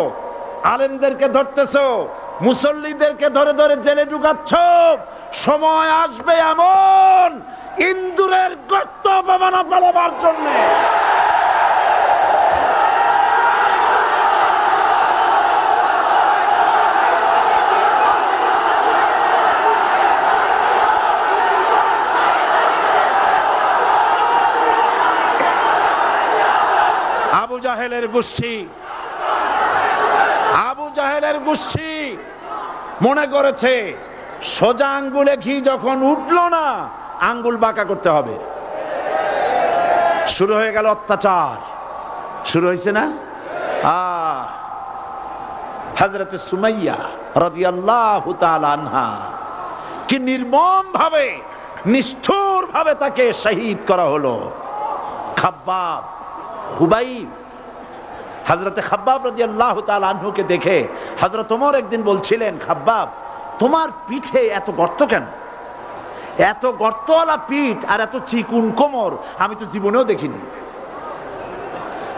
আলেমদেরকে ধরতেছো, মুসল্লিদেরকে ধরে ধরে জেলে ঢুকাচ্ছ, সময় আসবে এমন ইন্দুরের গর্ত অপমানা পালাবার জন্য। আবু জাহেলের গোষ্ঠী মনে করেছে সোজা আঙ্গুলে ঘি যখন উঠলো না, আঙ্গুল বাঁকা করতে হবে। শুরু হয়ে গেল অত্যাচার, শুরু হয়েছে না। হযরত সুমাইয়া রাদিয়াল্লাহু তাআলা আনহা কি নির্মম ভাবে, নিষ্ঠুর ভাবে তাকে শহীদ করা হলো। খাব্বাব, খুবাইব, হযরতে খাব্বাব রাদিয়াল্লাহু তাআলা আনহুকে দেখে হযরত ওমর একদিন বলছিলেন, খাব্বাব তোমার পিঠে এত গর্ত কেন? এত গর্তওয়ালা পিঠ আর এত চিকুন কোমর আমি তো জীবনেও দেখিনি।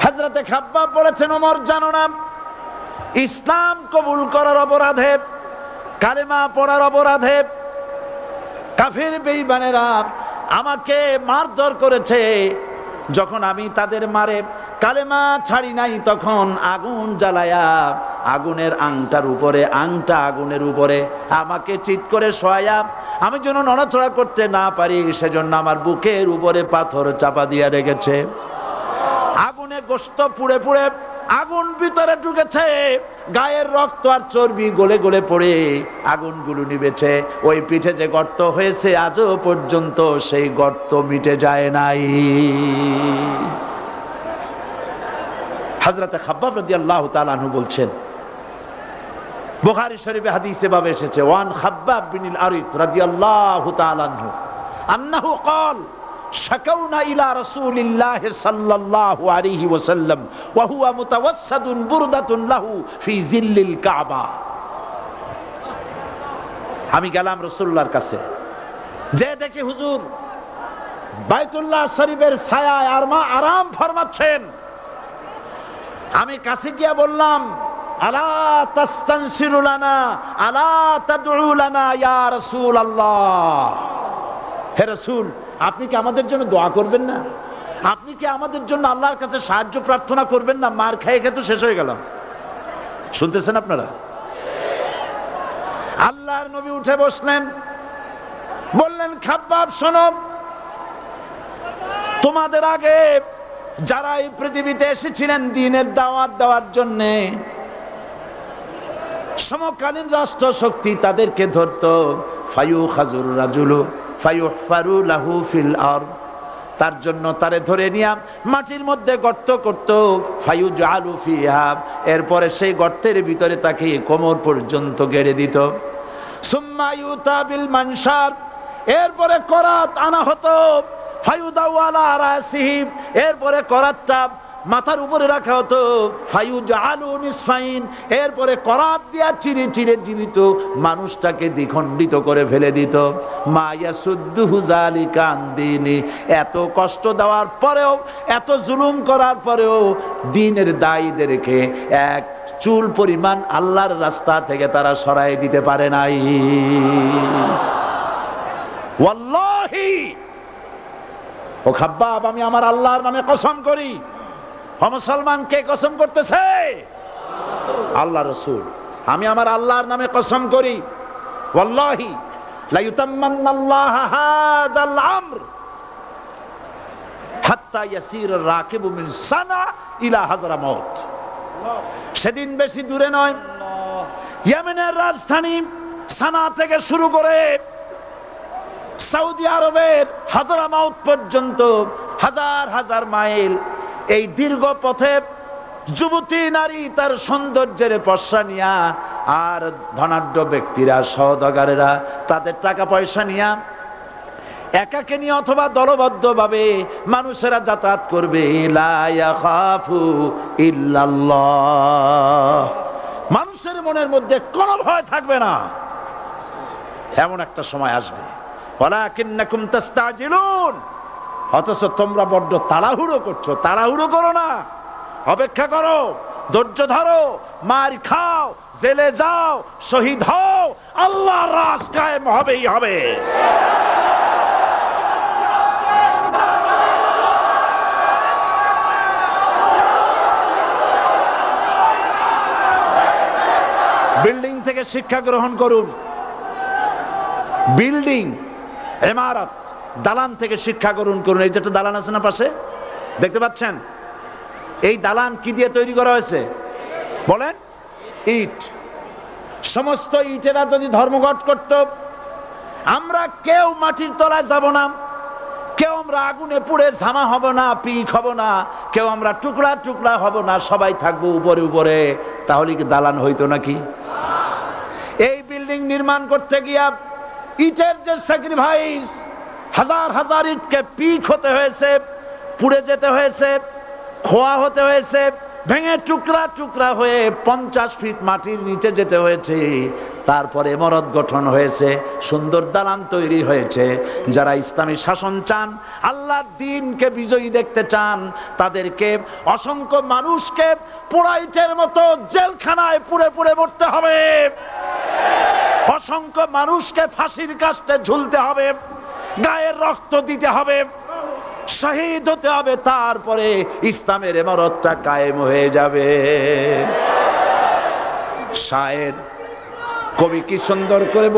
হযরতে খাব্বাব বলেছেন, ওমর জানো না, ইসলাম কবুল করার অপরাধে, কালেমা পড়ার অপরাধে কাফির বেঈমানেরা আমাকে মারধর করেছে। যখন আমি তাদের মারে কালেমা ছাড়ি নাই, তখন আগুন জ্বালায়া আগুনের আংটার উপরে, আংটা আগুনের উপরে আমাকে চিৎ করে শোয়ায়া, আমি যেন নড়াচড়া করতে না পারি সেজন্য আমার বুকের উপরে পাথর চাপা দিয়া রেখেছে। আগুনে গোশত পুড়ে পুড়ে আগুন ভিতরে ঢুকেছে, গায়ের রক্ত আর চর্বি গলে গলে পড়ে আগুনগুলো নিবেছে। ওই পিঠে যে গর্ত হয়েছে আজও পর্যন্ত সেই গর্ত মিটে যায় নাই। হযরতে খাব্বাব রাদিয়াল্লাহু তাআলা আনহু বলছেন, বুখারী শরীফে হাদিসে ভাবে এসেছে, ওয়ান খাব্বাব বিন আরিত রাদিয়াল্লাহু তাআলা আনহু আন্নাহু ক্বাল শাকাউনা ইলা রাসূলিল্লাহি সাল্লাল্লাহু আলাইহি ওয়াসাল্লাম ওয়া হুয়া মুতাওয়াসসাদুন বুরদাতুন লাহু ফি জিল্লিল কাবা। আমি গেলাম রাসূলুল্লাহর কাছে, যে দেখি হুজুর বাইতুল্লাহ শরীফের ছায়ায় আরাম ফরমাচ্ছেন। আমি কাছে গিয়ে বললাম, আলা তাস্তানসিরু লানা আলা তাদউ লানা ইয়া রাসূলুল্লাহ। হে রাসূল, আপনি কি আমাদের জন্য দোয়া করবেন না? আপনি কি আমাদের জন্য আল্লাহর কাছে সাহায্য প্রার্থনা করবেন না? মার খেয়ে খেয়ে তো শেষ হয়ে গেলাম। শুনতেছেন আপনারা? আল্লাহর নবী উঠে বসলেন, বললেন, খাব্বাব শোনো, তোমাদের আগে যারা এই পৃথিবীতে এসেছিলেন দ্বীনের দাওয়াত দেওয়ার জন্য, সমকালীন রাষ্ট্র শক্তি তাদেরকে ধরতো, ফায়ুখাজুর রাজুলু ফায়ুহফারু লাহু ফিল আরদ, তার জন্য তারে ধরে নিয়া মাটির মধ্যে গর্ত করত, ফায়ুজআলু ফিহা, এরপরে সেই গর্তের ভিতরে তাকে কোমর পর্যন্ত গেড়ে দিত। সুম্মা ইউতা বিল মানশার, এরপরে করাত আনা হতো, ফায়ুদাউ আলা রাসিহি, এরপরে করাতটা মাথার উপরে রাখা হতো, ফায়ুজআলু নিসফাইন, এরপরে করাত দিয়া চিরে চিরে জীবিত মানুষটাকে দ্বিখণ্ডিত করে ফেলে দিত। মা ইয়াসুদ্দুহু যালিকা আন দীনি, এত কষ্ট দেওয়ার পরেও, এত জুলুম করার পরেও দ্বীনের দায়ীদেরকে এক চুল পরিমাণ আল্লাহর রাস্তা থেকে তারা সরাই দিতে পারে নাই। ওয়াল্লাহি, ও খাব্বাব, আমি আমার আল্লাহর নামে কসম করি। মুসলমান কে কসম করতেছে? আল্লাহ রাসূল। আমি আমার আল্লাহর নামে কসম করি, ওয়াল্লাহি লা ইউতাম্মান্নাল্লাহু হাযাল আমর হাত্তা ইয়াসির রাকিবু মিন সানা ইলা হাজরামাউত। সেদিন বেশি দূরে নয়, ইয়েমেনের রাজধানী সানা থেকে শুরু করে সৌদি আরবের হাজরামাউত পর্যন্ত হাজার হাজার মাইল, এই দীর্ঘ পথে যুবতী নারী তার সৌন্দর্যের পশ্চা নিয়া, আর ধনাঢ্য ব্যক্তিরা সওদাগরেরা তাদের টাকা পয়সা নিয়া একাকে নিয়ে অথবা দলবদ্ধ ভাবে মানুষেরা যাতায়াত করবে। লা ইয়াখাফু ইল্লাল্লাহ, মানুষের মনের মধ্যে কোনো ভয় থাকবে না। এমন একটা সময় আসবে, ওয়ালাকিন্নাকুম তাস্তাজিলুন, অথচ তোমরা বড্ড তাড়াহুড়ো করছো। তাড়াহুড়ো করো না, অপেক্ষা করো, ধৈর্য ধরো, মার খাও, জেলে যাও, শহীদ হও, আল্লাহর রাজ কায়েম হবেই হবে। বিল্ডিং থেকে শিক্ষা গ্রহণ করুন। বিল্ডিং, ইমারত, দালান থেকে শিক্ষা গ্রহণ করুন। এই যেটা দালান আছে না পাশে, দেখতে পাচ্ছেন? এই দালান কি দিয়ে তৈরি করা হয়েছে বলেন? ইট। সমস্ত ইটেরা যদি ধর্মঘট করত, আমরা কেউ মাটির তলায় যাব না, কেউ আমরা আগুনে পুড়ে ঝামা হব না, পিক হব না, কেউ আমরা টুকরা টুকরা হব না, সবাই থাকবো উপরে উপরে, তাহলে কি দালান হইতো নাকি? এই বিল্ডিং নির্মাণ করতে গিয়া ইটের যে স্যাক্রিফাইস, হাজার হাজার ইটকে পিক হতে হয়েছে, পুড়ে যেতে হয়েছে, খোয়া হতে হয়েছে, ভেঙে টুকরা টুকরা হয়ে 50 ফিট মাটির নিচে যেতে হয়েছে, তারপরে ইমারত গঠন হয়েছে, সুন্দর দালান তৈরি হয়েছে। যারা ইসলামী শাসন চান, আল্লাহর দ্বীনকে বিজয়ী দেখতে চান, তাদেরকে অসংখ্য মানুষকে পোড়া ইটের মতো জেলখানায় পুড়ে পুড়ে মরতে হবে, অসংখ্য মানুষকে ফাঁসির কাস্টে ঝুলতে হবে, গায়ের রক্ত দিতে হবে, শহীদ হতে হবে, তারপরে ইসলামের ইমারতটা কায়েম হয়ে যাবে। শায়ের, কবি কি সুন্দর করে